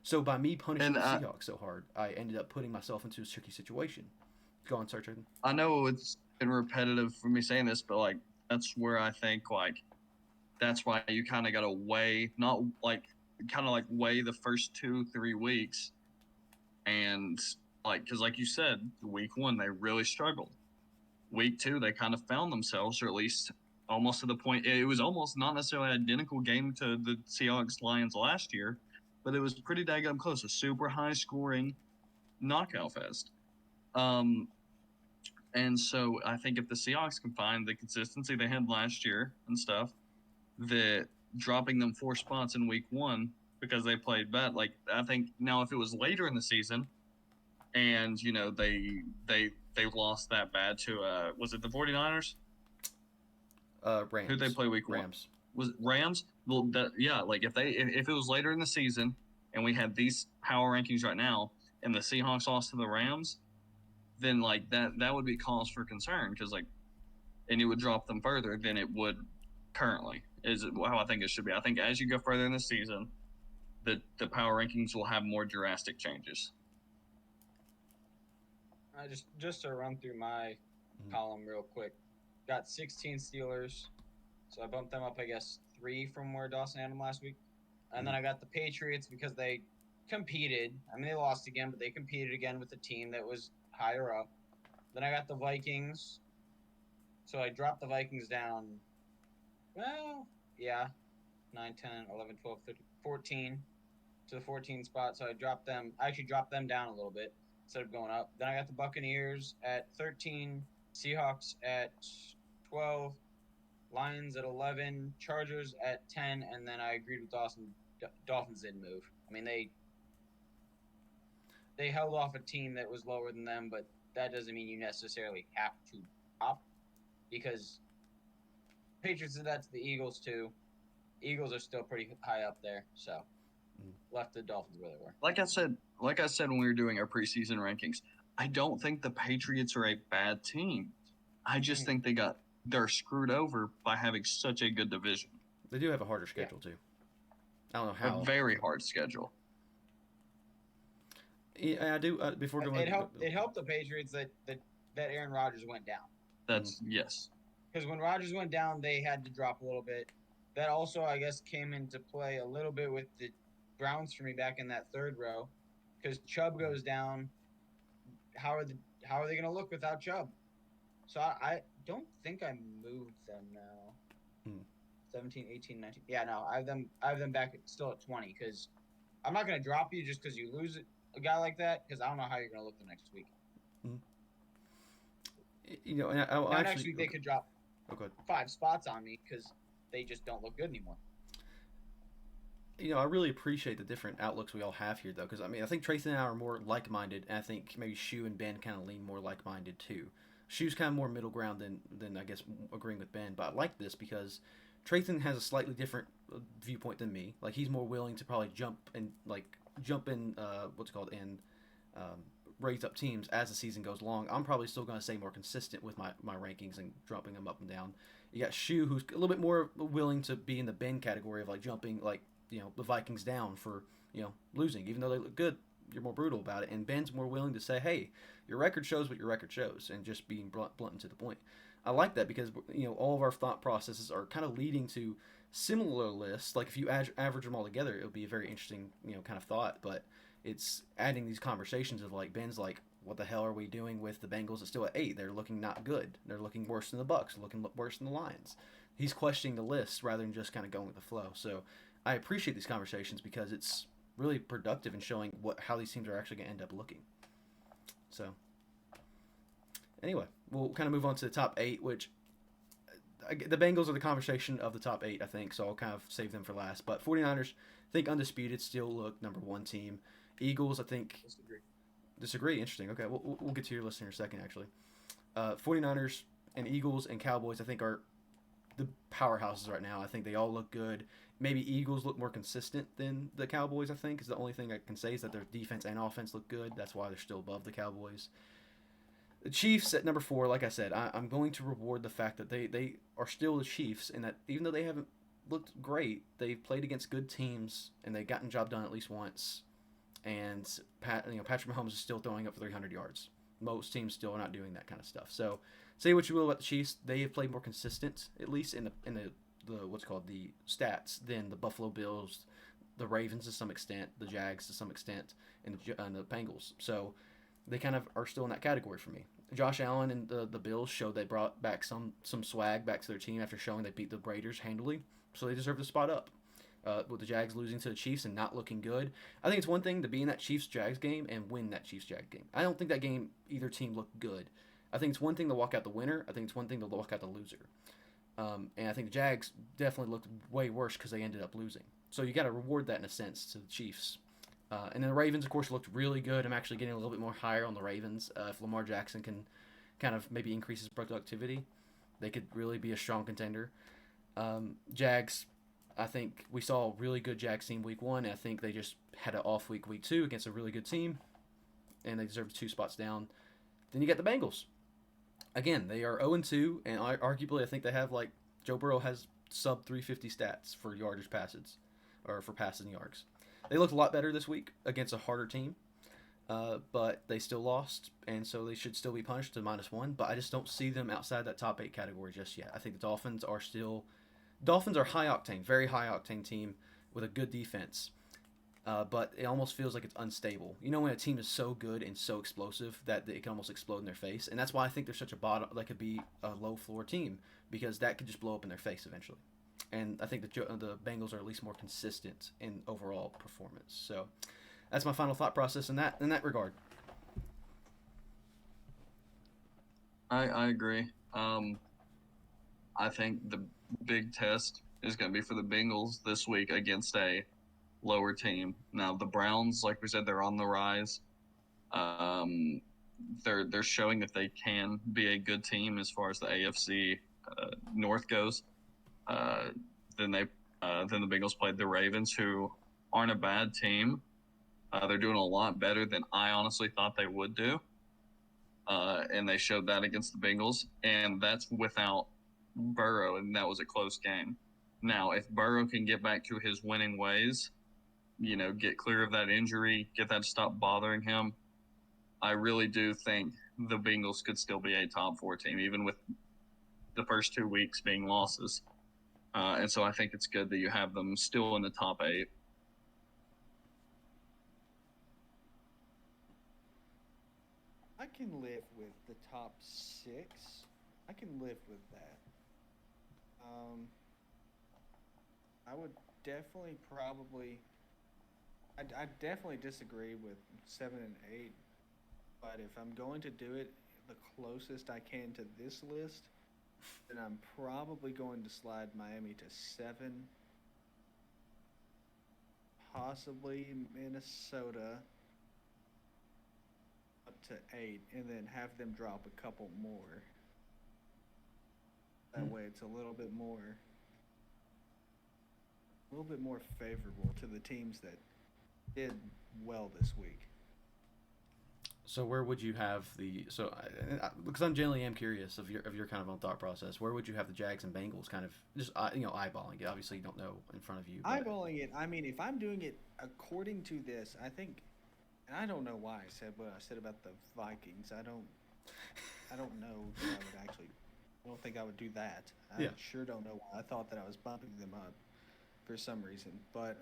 So by me punishing the Seahawks so hard, I ended up putting myself into a tricky situation. Go on, Sartre. I know it's been repetitive for me saying this, but like that's where I think like that's why you kind of got to weigh, not like kind of like weigh the first 2-3 weeks, and like because like you said, week 1 they really struggled. Week 2 they kind of found themselves, or at least almost to the point. It was almost not necessarily an identical game to the Seahawks Lions last year, but it was pretty daggum close. A super high scoring knockout fest. And so I think if the Seahawks can find the consistency they had last year and stuff, that dropping them 4 spots in week 1 because they played bad, like I think now if it was later in the season and you know they lost that bad to was it the 49ers? Rams. Who'd they play week 1? Rams. Was it Rams? Well, yeah, like if it was later in the season and we had these power rankings right now and the Seahawks lost to the Rams, then like that would be cause for concern because like, and it would drop them further than it would currently. Is how I think it should be. I think as you go further in the season, the power rankings will have more drastic changes. I just to run through my column real quick. Got 16 Steelers, so I bumped them up, I guess, 3 from where Dawson had them last week. And then I got the Patriots because they competed. I mean, they lost again, but they competed again with a team that was higher up. Then I got the Vikings, so I dropped the Vikings down, well, yeah, 9, 10, 11, 12, 13, 14 to the 14 spot. So I actually dropped them down a little bit instead of going up. Then I got the Buccaneers at 13, Seahawks at 12, Lions at 11, Chargers at 10, and then I agreed with Dawson. Dolphins didn't move. I mean, they held off a team that was lower than them, but that doesn't mean you necessarily have to drop because Patriots did that to the Eagles too. Eagles are still pretty high up there, so left the Dolphins where they were. Like I said when we were doing our preseason rankings, I don't think the Patriots are a bad team. I just think they're screwed over by having such a good division. They do have a harder schedule too. I don't know how. A very hard schedule. Yeah, I do. Before going, It helped the Patriots that Aaron Rodgers went down. That's yes. Because when Rodgers went down, they had to drop a little bit. That also, I guess, came into play a little bit with the Browns for me back in that third row. Because Chubb goes down, how are they going to look without Chubb? So I don't think I moved them now. 17, 18, 19. Yeah, no, I have them back still at 20 because I'm not going to drop you just because you lose a guy like that because I don't know how you're going to look the next week. You know, and I'll now, actually, next week they could drop 5 spots on me because they just don't look good anymore. You know, I really appreciate the different outlooks we all have here, though, because I mean, I think Tracy and I are more like-minded, and I think maybe Shu and Ben kind of lean more like-minded too. Shu's kind of more middle ground than I guess agreeing with Ben, but I like this because Tracy has a slightly different viewpoint than me. Like he's more willing to probably jump in raise up teams as the season goes along. I'm probably still going to stay more consistent with my rankings and dropping them up and down. You got Shu, who's a little bit more willing to be in the Ben category of like jumping like the Vikings down for losing, even though they look good. You're more brutal about it, and Ben's more willing to say, "Hey, your record shows what your record shows," and just being blunt and to the point. I like that because all of our thought processes are kind of leading to similar lists. Like if you average them all together, it would be a very interesting kind of thought. But it's adding these conversations of like Ben's like, "What the hell are we doing with the Bengals? It's still at 8. They're looking not good. They're looking worse than the Bucks. Looking worse than the Lions." He's questioning the list rather than just kind of going with the flow. So I appreciate these conversations because it's really productive in showing how these teams are actually going to end up looking. So anyway, we'll kind of move on to the top 8, which the Bengals are the conversation of the top 8, I think, so I'll kind of save them for last. But 49ers, I think undisputed, still look number 1 team. Eagles, I think... Disagree? Interesting. Okay, we'll get to your list in a second, actually. 49ers and Eagles and Cowboys, I think, are the powerhouses right now. I think they all look good. Maybe Eagles look more consistent than the Cowboys, I think, is the only thing I can say is that their defense and offense look good. That's why they're still above the Cowboys. The Chiefs at number 4, like I said, I'm going to reward the fact that they are still the Chiefs, and that even though they haven't looked great, they've played against good teams, and they've gotten the job done at least once. And Patrick Mahomes is still throwing up for 300 yards. Most teams still are not doing that kind of stuff. So say what you will about the Chiefs, they have played more consistent, at least in the what's called the stats, than the Buffalo Bills, the Ravens to some extent, the Jags to some extent, and the Bengals. So they kind of are still in that category for me. Josh Allen and the Bills showed they brought back some swag back to their team after showing they beat the Raiders handily, so they deserve to spot up. With the Jags losing to the Chiefs and not looking good, I think it's one thing to be in that Chiefs-Jags game and win that Chiefs-Jags game. I don't think that game either team looked good. I think it's one thing to walk out the winner. I think it's one thing to walk out the loser. And I think the Jags definitely looked way worse because they ended up losing. So you got to reward that in a sense to the Chiefs. And then the Ravens, of course, looked really good. I'm actually getting a little bit more higher on the Ravens. If Lamar Jackson can kind of maybe increase his productivity, they could really be a strong contender. Jags, I think we saw a really good Jags team week 1. I think they just had an off week 2 against a really good team, and they deserved 2 spots down. Then you got the Bengals. Again, they are 0-2, and arguably I think they have Joe Burrow has sub 350 stats for yardage passes, or for passing yards. They looked a lot better this week against a harder team, but they still lost, and so they should still be punished to -1. But I just don't see them outside that top 8 category just yet. I think the Dolphins are high octane, very high octane team with a good defense. But it almost feels like it's unstable. When a team is so good and so explosive that it can almost explode in their face, and that's why I think they're such a bottom. That could be a low floor team because that could just blow up in their face eventually. And I think the Bengals are at least more consistent in overall performance. So that's my final thought process in that regard. I agree. I think the big test is going to be for the Bengals this week against a lower team. Now, the Browns, like we said, they're on the rise. Um, they're showing that they can be a good team as far as the AFC North goes. Uh, then then the Bengals played the Ravens, who aren't a bad team. They're doing a lot better than I honestly thought they would do. And they showed that against the Bengals, and that's without Burrow, and that was a close game. Now, if Burrow can get back to his winning ways, get clear of that injury, get that to stop bothering him, I really do think the Bengals could still be a top 4 team, even with the first 2 weeks being losses. And so I think it's good that you have them still in the top 8. I can live with the top 6. I can live with that. I would definitely probably. I definitely disagree with 7 and 8, but if I'm going to do it the closest I can to this list, then I'm probably going to slide Miami to 7, possibly Minnesota up to 8, and then have them drop a couple more. That way, it's a little bit more favorable to the teams that did well this week. So where would you have because I'm genuinely am curious of your kind of own thought process. Where would you have the Jags and Bengals kind of just eyeballing it? Obviously, you don't know in front of you. But... Eyeballing it. I mean, if I'm doing it according to this, I think, and I don't know why I said what I said about the Vikings. I don't know that I would actually. I don't think I would do that. I sure don't know why. I thought that I was bumping them up for some reason, but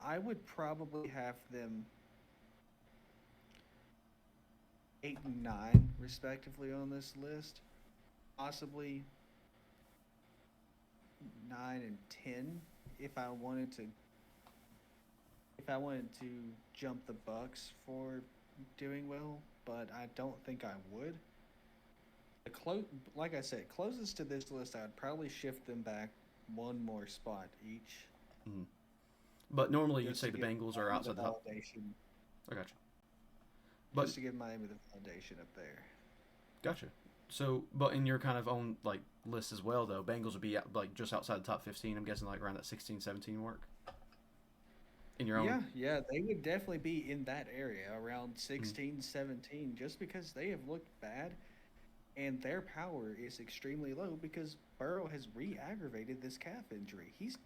I would probably have them 8 and 9 respectively on this list, possibly 9 and 10 if I wanted to jump the Bucks for doing well, but I don't think I would. Like I said, closest to this list, I'd probably shift them back one more spot each. Mm-hmm. But normally you'd Just say to the give Bengals are Miami outside the top. validation. I gotcha. But Just to give Miami the foundation up there. gotcha. So, but in your kind of own list as well, though, Bengals would be just outside the top 15. I'm guessing around that 16, 17 mark. In your own. Yeah, they would definitely be in that area around 16, 17, just because they have looked bad, and their power is extremely low because Burrow has re-aggravated this calf injury. He's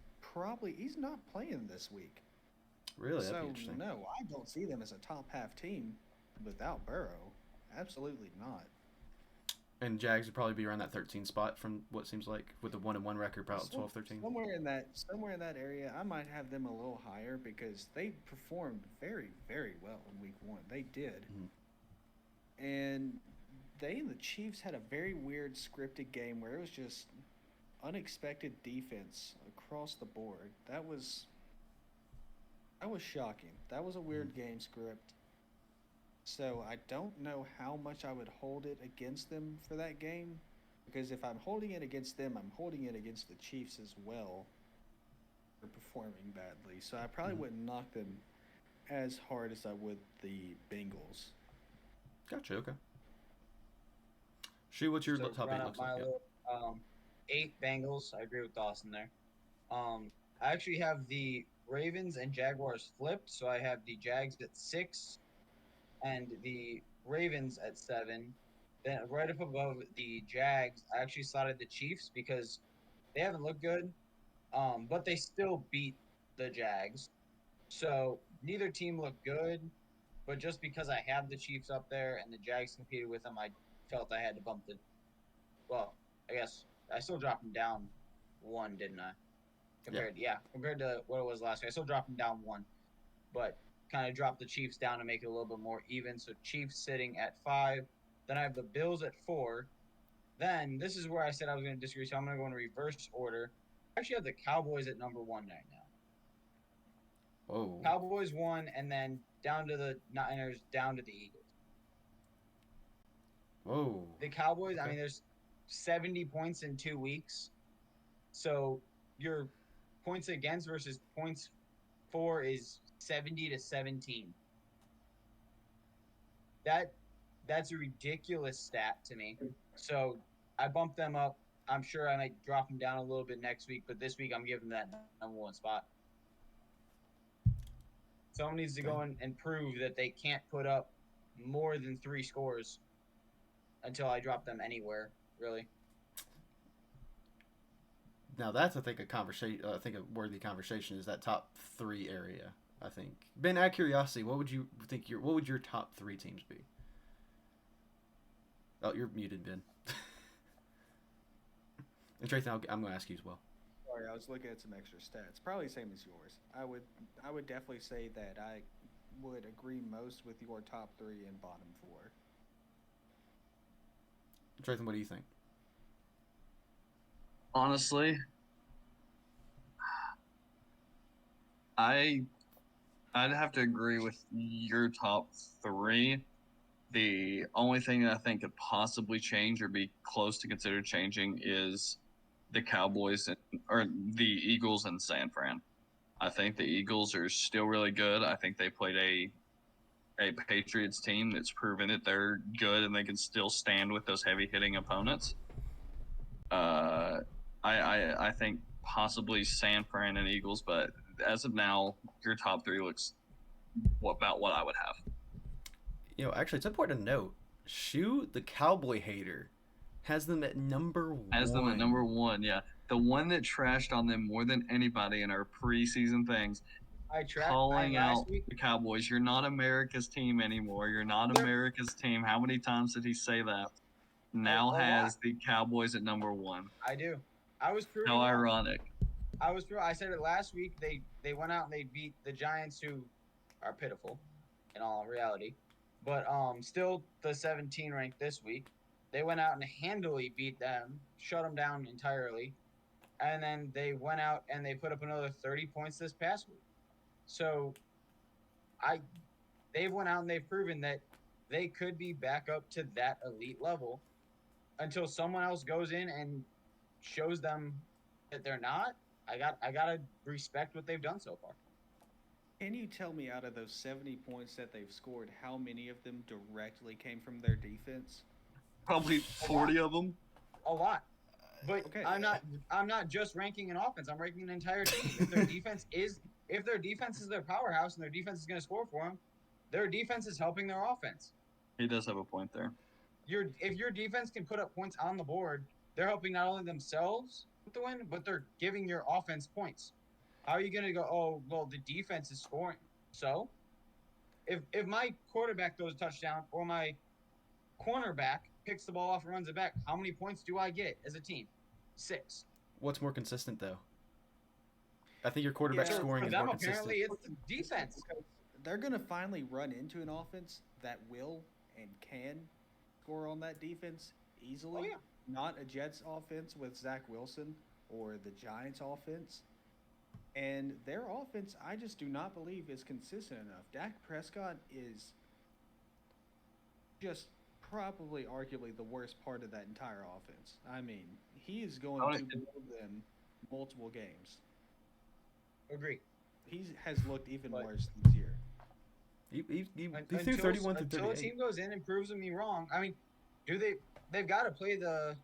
not playing this week. Really, that'd be So interesting. no, I don't see them as a top half team without Burrow. Absolutely not. And Jags would probably be around that 13 spot from what seems like with the 1-1 record, probably 12, 13. Somewhere in that area, I might have them a little higher because they performed very, very well in week 1. They did. Mm-hmm. And they and the Chiefs had a very weird scripted game where it was just unexpected defense across the board. That was shocking. That was a weird game script. So I don't know how much I would hold it against them for that game, because if I'm holding it against them, I'm holding it against the Chiefs as well for performing badly. So I probably wouldn't knock them as hard as I would the Bengals. Gotcha. Okay. Shu, what's your So top run 8 up looks my like? list. 8 Bengals. I agree with Dawson there. I actually have the Ravens and Jaguars flipped, so I have the Jags at 6 and the Ravens at 7. Then right up above the Jags, I actually slotted the Chiefs because they haven't looked good, but they still beat the Jags. So neither team looked good, but just because I have the Chiefs up there and the Jags competed with them, I felt I had to bump it. Well, I guess I still dropped them down 1, didn't I? Compared to what it was last week. I still dropped them down 1, but kind of dropped the Chiefs down to make it a little bit more even. So Chiefs sitting at 5. Then I have the Bills at 4. Then this is where I said I was going to disagree. So I'm going to go in reverse order. I actually have the Cowboys at number 1 right now. Whoa. Cowboys 1, and then down to the Niners, down to the Eagles. Whoa. The Cowboys, Okay. I mean, there's 70 points in 2 weeks. So your points against versus points for is 70 to 17. that's a ridiculous stat to me. So I bumped them up. I'm sure I might drop them down a little bit next week, but this week I'm giving them that number one spot. Someone needs to go in and prove that they can't put up more than 3 scores until I drop them anywhere, really. Now that's I think a conversation. I think a worthy conversation is that top 3 area. I think Ben, out of curiosity, what would you think what would your top 3 teams be? Oh, you're muted, Ben. And Tracy, I'm going to ask you as well. Sorry, I was looking at some extra stats. Probably same as yours. I would definitely say that I would agree most with your top 3 and bottom 4. Tracy, what do you think? Honestly, I'd have to agree with your top 3. The only thing that I think could possibly change or be close to consider changing is the Cowboys or the Eagles and San Fran. I think the Eagles are still really good. I think they played a Patriots team that's proven that they're good and they can still stand with those heavy hitting opponents. I think possibly San Fran and Eagles, but as of now, your top 3 looks about what I would have. Actually, it's important to note. Shu, the Cowboy hater, has them at number 1. Has them at number 1, yeah. The one that trashed on them more than anybody in our preseason things. Calling out the Cowboys. You're not America's team anymore. You're not America's team. How many times did he say that? Now has the Cowboys at number 1. I do. I was proving How ironic. I said it last week. They went out and they beat the Giants, who are pitiful in all reality. But still the 17 ranked this week. They went out and handily beat them, shut them down entirely. And then they went out and they put up another 30 points this past week. So they've went out and they've proven that they could be back up to that elite level until someone else goes in and shows them that they're not. I gotta respect what they've done so far. Can you tell me, out of those 70 points that they've scored, how many of them directly came from their defense? Probably 40 of them. A lot. But okay. I'm not just ranking an offense. I'm ranking an entire team. If their defense is their powerhouse and their defense is going to score for them, their defense is helping their offense. He does have a point there. If your defense can put up points on the board, they're helping not only themselves with the win, but they're giving your offense points. How are you going to go, oh, well, the defense is scoring? So, if my quarterback throws a touchdown or my cornerback picks the ball off and runs it back, how many points do I get as a team? 6. What's more consistent, though? I think your quarterback scoring is more consistent. Apparently, it's the defense. They're going to finally run into an offense that will and can score on that defense easily. Oh, yeah. Not a Jets offense with Zach Wilson or the Giants offense. And their offense, I just do not believe is consistent enough. Dak Prescott is just probably arguably the worst part of that entire offense. I mean, he is going to blow them multiple games. Agree. He has looked even worse this year. He threw 31 to 38. Until a team goes in and proves me wrong. I mean, they've got to play the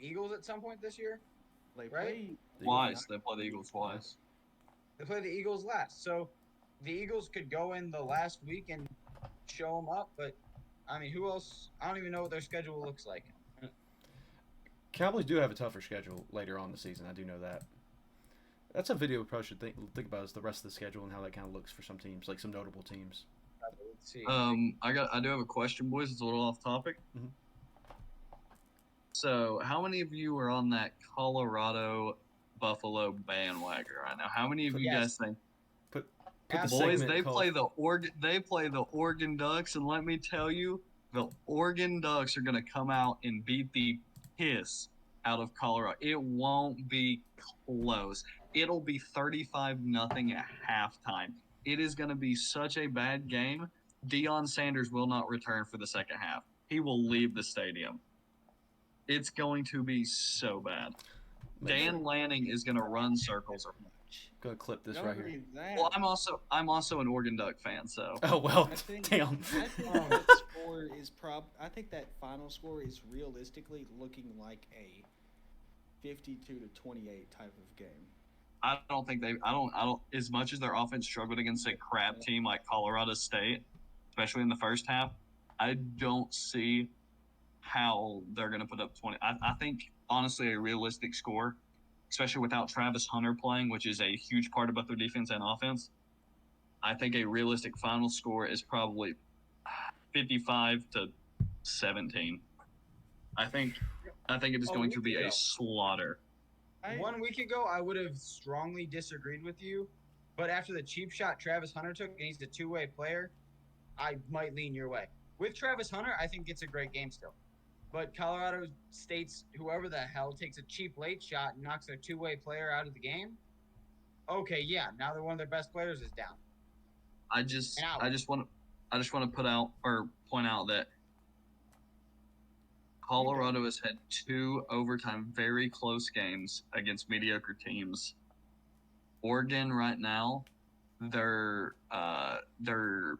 Eagles at some point this year, right? Twice. They play the Eagles twice. They play the Eagles last. So the Eagles could go in the last week and show them up, but I mean, who else? I don't even know what their schedule looks like. Cowboys do have a tougher schedule later on in the season. I do know that. That's a video we probably should think about, is the rest of the schedule and how that kind of looks for some teams, like some notable teams. Let's see. I do have a question, boys. It's a little off topic. Mm-hmm. So, how many of you are on that Colorado Buffalo bandwagon right now? How many of you guys think? Put the boys, they play the Oregon Ducks, and let me tell you, the Oregon Ducks are going to come out and beat the piss out of Colorado. It won't be close. It'll be 35-0 at halftime. It is going to be such a bad game. Deion Sanders will not return for the second half. He will leave the stadium. It's going to be so bad. Dan Lanning is going to run circles. Go clip this Don't right here. read that. Well, I'm also an Oregon Duck fan, so Oh well, I think, damn. I think that score is I think that final score is realistically looking like a 52 to 28 type of game. I don't. As much as their offense struggled against a crap team like Colorado State, especially in the first half, I don't see how they're going to put up 20. I think honestly a realistic score, especially without Travis Hunter playing, which is a huge part of both their defense and offense. I think a realistic final score is probably 55 to 17. I think it is going to be a slaughter. 1 week ago, I would have strongly disagreed with you, but after the cheap shot Travis Hunter took, and he's a two-way player, I might lean your way. With Travis Hunter, I think it's a great game still. But Colorado State's whoever the hell takes a cheap late shot and knocks their two-way player out of the game. Okay, yeah, now they're one of their best players is down. I just want to point out that Colorado has had 2 overtime very close games against mediocre teams. Oregon right now, their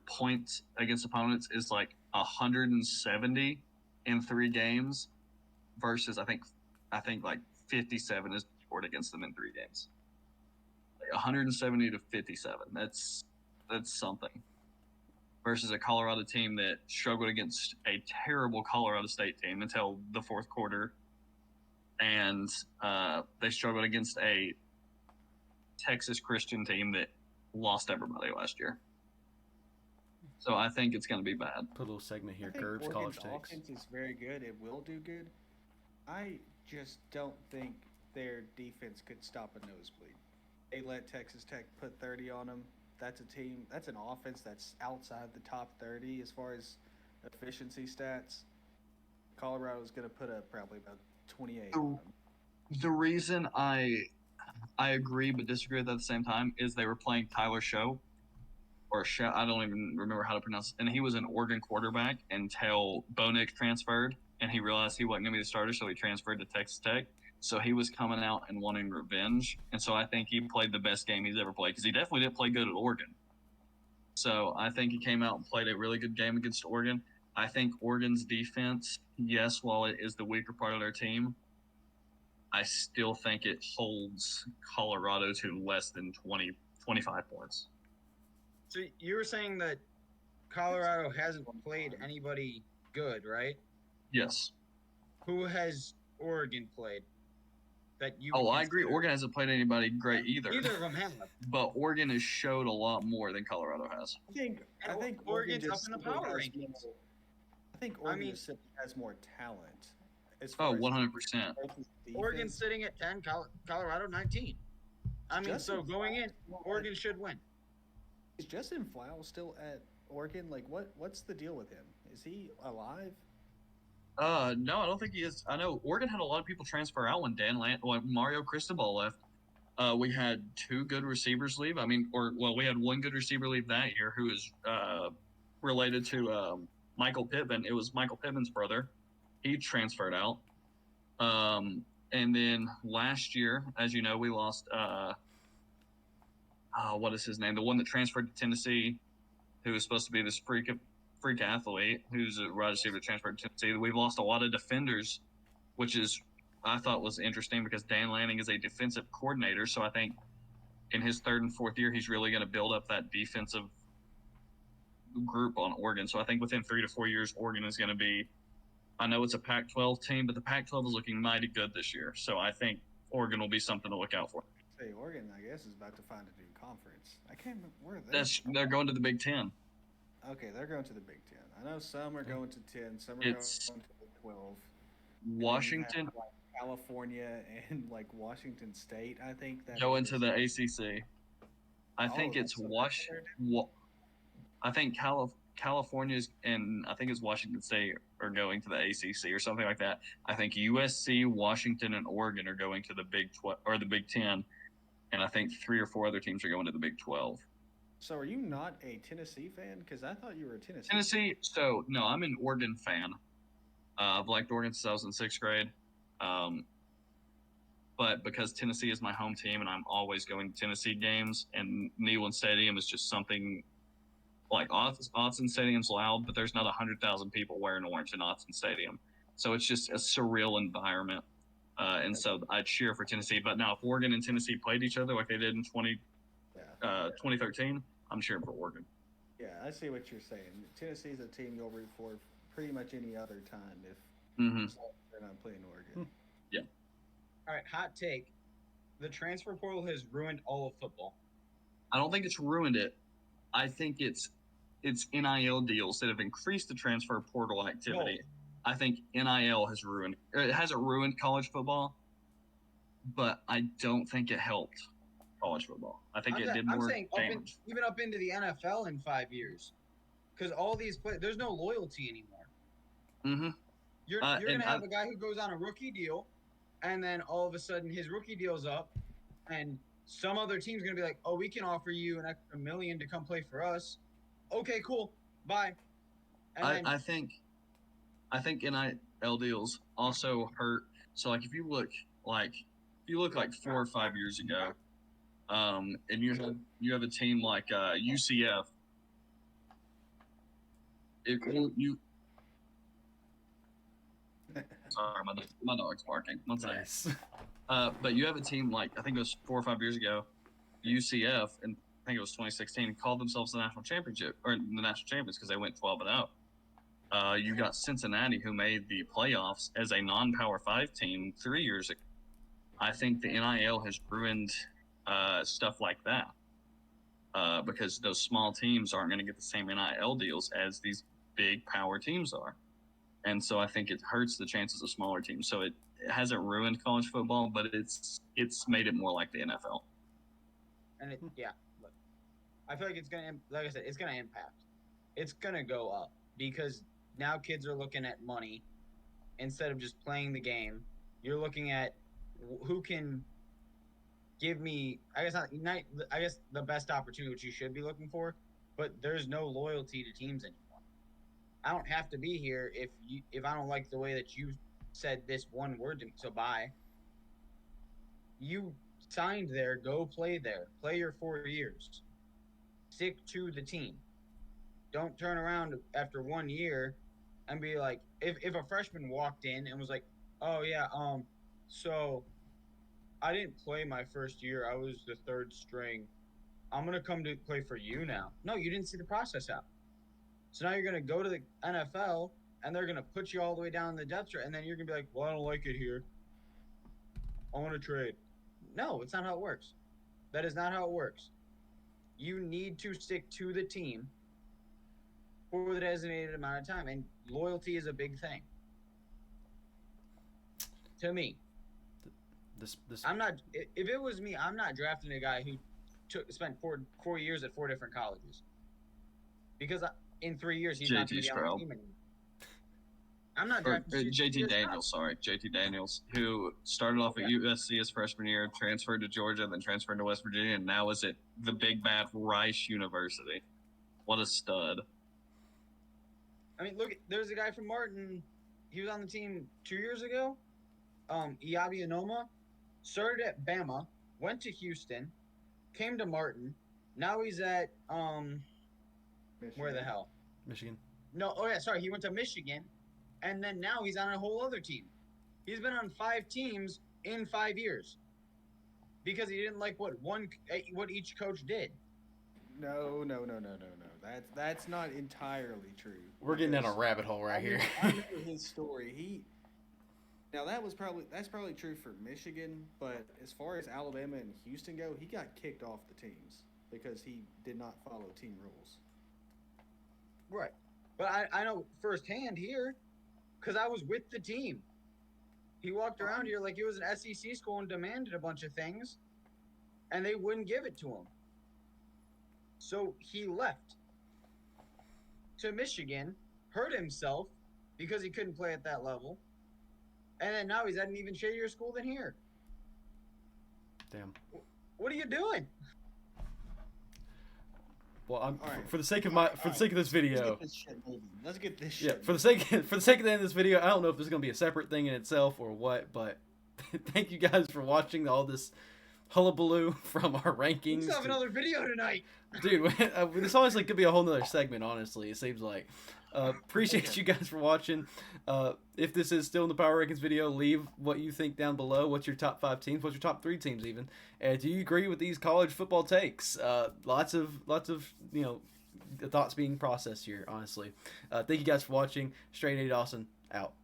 points against opponents is like 170 in 3 games versus I think like 57 is scored against them in 3 games. Like 170 to 57. That's something. Versus a Colorado team that struggled against a terrible Colorado State team until the 4th quarter, and they struggled against a Texas Christian team that lost everybody last year. So I think it's going to be bad. Put a little segment here. I think Curbs, Oregon's college takes. offense is very good. It will do good. I just don't think their defense could stop a nosebleed. They let Texas Tech put 30 on them. That's an offense that's outside the top 30 as far as efficiency stats. Colorado's going to put up probably about 28 on them. The reason I agree but disagree with that at the same time is they were playing Tyler Show, I don't even remember how to pronounce it, and he was an Oregon quarterback until Bo Nix transferred, and he realized he wasn't going to be the starter, so he transferred to Texas Tech. So he was coming out and wanting revenge. And so I think he played the best game he's ever played because he definitely didn't play good at Oregon. So I think he came out and played a really good game against Oregon. I think Oregon's defense, yes, while it is the weaker part of their team, I still think it holds Colorado to less than 25 points. So you were saying that Colorado hasn't played anybody good, right? Yes. Who has Oregon played? I agree. Oregon hasn't played anybody great either. Neither of them have. But Oregon has showed a lot more than Colorado has. I think Oregon's Oregon up in the power rankings. I think Oregon just has more talent. As Oh, far as 100%. Oregon's sitting at 10, Colorado 19. I mean, so going in, Oregon should win. Is Justin Flau still at Oregon? Like, what's the deal with him? Is he alive? No, I don't think he is. I know Oregon had a lot of people transfer out when Mario Cristobal left. We had 2 good receivers leave. We had 1 good receiver leave that year who is related to Michael Pittman. It was Michael Pittman's brother. He transferred out. And then last year, as you know, we lost what is his name? The one that transferred to Tennessee, who was supposed to be this freak athlete, who's a wide receiver transferred to Tennessee. We've lost a lot of defenders, which I thought was interesting because Dan Lanning is a defensive coordinator. So I think in his 3rd and 4th year, he's really going to build up that defensive group on Oregon. So I think within 3 to 4 years, Oregon is going to be, I know it's a Pac-12 team, but the Pac-12 is looking mighty good this year. So I think Oregon will be something to look out for. Say, Oregon, I guess, is about to find a new conference. I can't remember where They're going to the Big Ten. Okay, they're going to the Big Ten. I know some are going to 10, some are going to 12. Washington, have, California, and Washington State. I think that go into the ACC. I think it's I think California's and I think it's Washington State are going to the ACC or something like that. I think USC, Washington, and Oregon are going to the Big 12 or the Big 10, and I think 3 or 4 other teams are going to the Big 12. So are you not a Tennessee fan? Because I thought you were a Tennessee. Tennessee. So no, I'm an Oregon fan. I've liked Oregon since I was in 6th grade. But but because Tennessee is my home team and I'm always going to Tennessee games, and Neyland Stadium is just something like Autzen Stadium's loud, but there's not 100,000 people wearing orange in Autzen Stadium. So it's just a surreal environment. And so I cheer for Tennessee. But now if Oregon and Tennessee played each other like they did in 2013, I'm cheering for Oregon. Yeah, I see what you're saying. Tennessee's a team you'll root for pretty much any other time if they're not playing Oregon. Yeah. All right, hot take. The transfer portal has ruined all of football. I don't think it's ruined it. I think it's NIL deals that have increased the transfer portal activity. No. I think NIL has ruined – it hasn't ruined college football, but I don't think it helped college football. I think it did more damage. Even up into the NFL in 5 years. Because all these – there's no loyalty anymore. Mm-hmm. You're going to have a guy who goes on a rookie deal, and then all of a sudden his rookie deal's up, and some other team's going to be like, oh, we can offer you an extra $1 million to come play for us. Okay, cool. Bye. And I think NIL deals also hurt. So like if you look like 4 or 5 years ago, and you have a team like UCF. Sorry, my dog's barking. One second. Nice. But you have a team like, I think it was 4 or 5 years ago, UCF, and I think it was 2016, called themselves the national championship or the national champions because they went 12-0. You got Cincinnati, who made the playoffs as a non-Power 5 team 3 years ago. I think the NIL has ruined stuff like that because those small teams aren't going to get the same NIL deals as these big power teams are. And so I think it hurts the chances of smaller teams. So it hasn't ruined college football, but it's made it more like the NFL. And look, I feel like it's gonna, like I said, it's gonna impact. It's gonna go up because now kids are looking at money instead of just playing the game. You're looking at who can give me, I guess the best opportunity, which you should be looking for. But there's no loyalty to teams anymore. I don't have to be here if I don't like the way that you said this one word to me. So bye. You signed there, go play there. Play your 4 years. Stick to the team. Don't turn around after 1 year and be like, if a freshman walked in and was like, oh yeah, so I didn't play my first year. I was the third string. I'm going to come to play for you now. No, you didn't see the process out. So now you're going to go to the NFL, and they're going to put you all the way down the depth chart, and then you're going to be like, well, I don't like it here. I want to trade. No, it's not how it works. That is not how it works. You need to stick to the team for the designated amount of time, and loyalty is a big thing. To me. I'm not. If it was me, I'm not drafting a guy who spent 4 years at 4 different colleges, because in 3 years he's not going to be on the team anymore. I'm not drafting JT Daniels, who started off at USC his freshman year, transferred to Georgia, then transferred to West Virginia, and now is at the big bad Rice University. What a stud! I mean, look, there's a guy from Martin. He was on the team 2 years ago. Iabi Anoma. Started at Bama, went to Houston, came to Martin. Now he's at where the hell? Michigan. No, he went to Michigan, and then now he's on a whole other team. He's been on 5 teams in 5 years because he didn't like what each coach did. No. That's not entirely true. We're getting down a rabbit hole here. I know his story. Now that's probably true for Michigan, but as far as Alabama and Houston go, he got kicked off the teams because he did not follow team rules. Right, but I know firsthand here because I was with the team. He walked around here like it was an SEC school and demanded a bunch of things, and they wouldn't give it to him. So he left to Michigan, hurt himself because he couldn't play at that level. And then now he's at an even shadier school than here. Damn. What are you doing? Well, right. For the sake of this video. Let's get this shit. Yeah, for the sake of the end of this video, I don't know if this is gonna be a separate thing in itself or what, but thank you guys for watching all this hullabaloo from our rankings. Let's have another video tonight. Dude, this honestly could be a whole nother segment, honestly, it seems like. Appreciate you guys for watching. If this is still in the Power Rankings video, leave what you think down below. What's your top 5 teams? What's your top 3 teams even? And do you agree with these college football takes? Lots of thoughts being processed here, honestly. Thank you guys for watching. StraightA Dawson, out.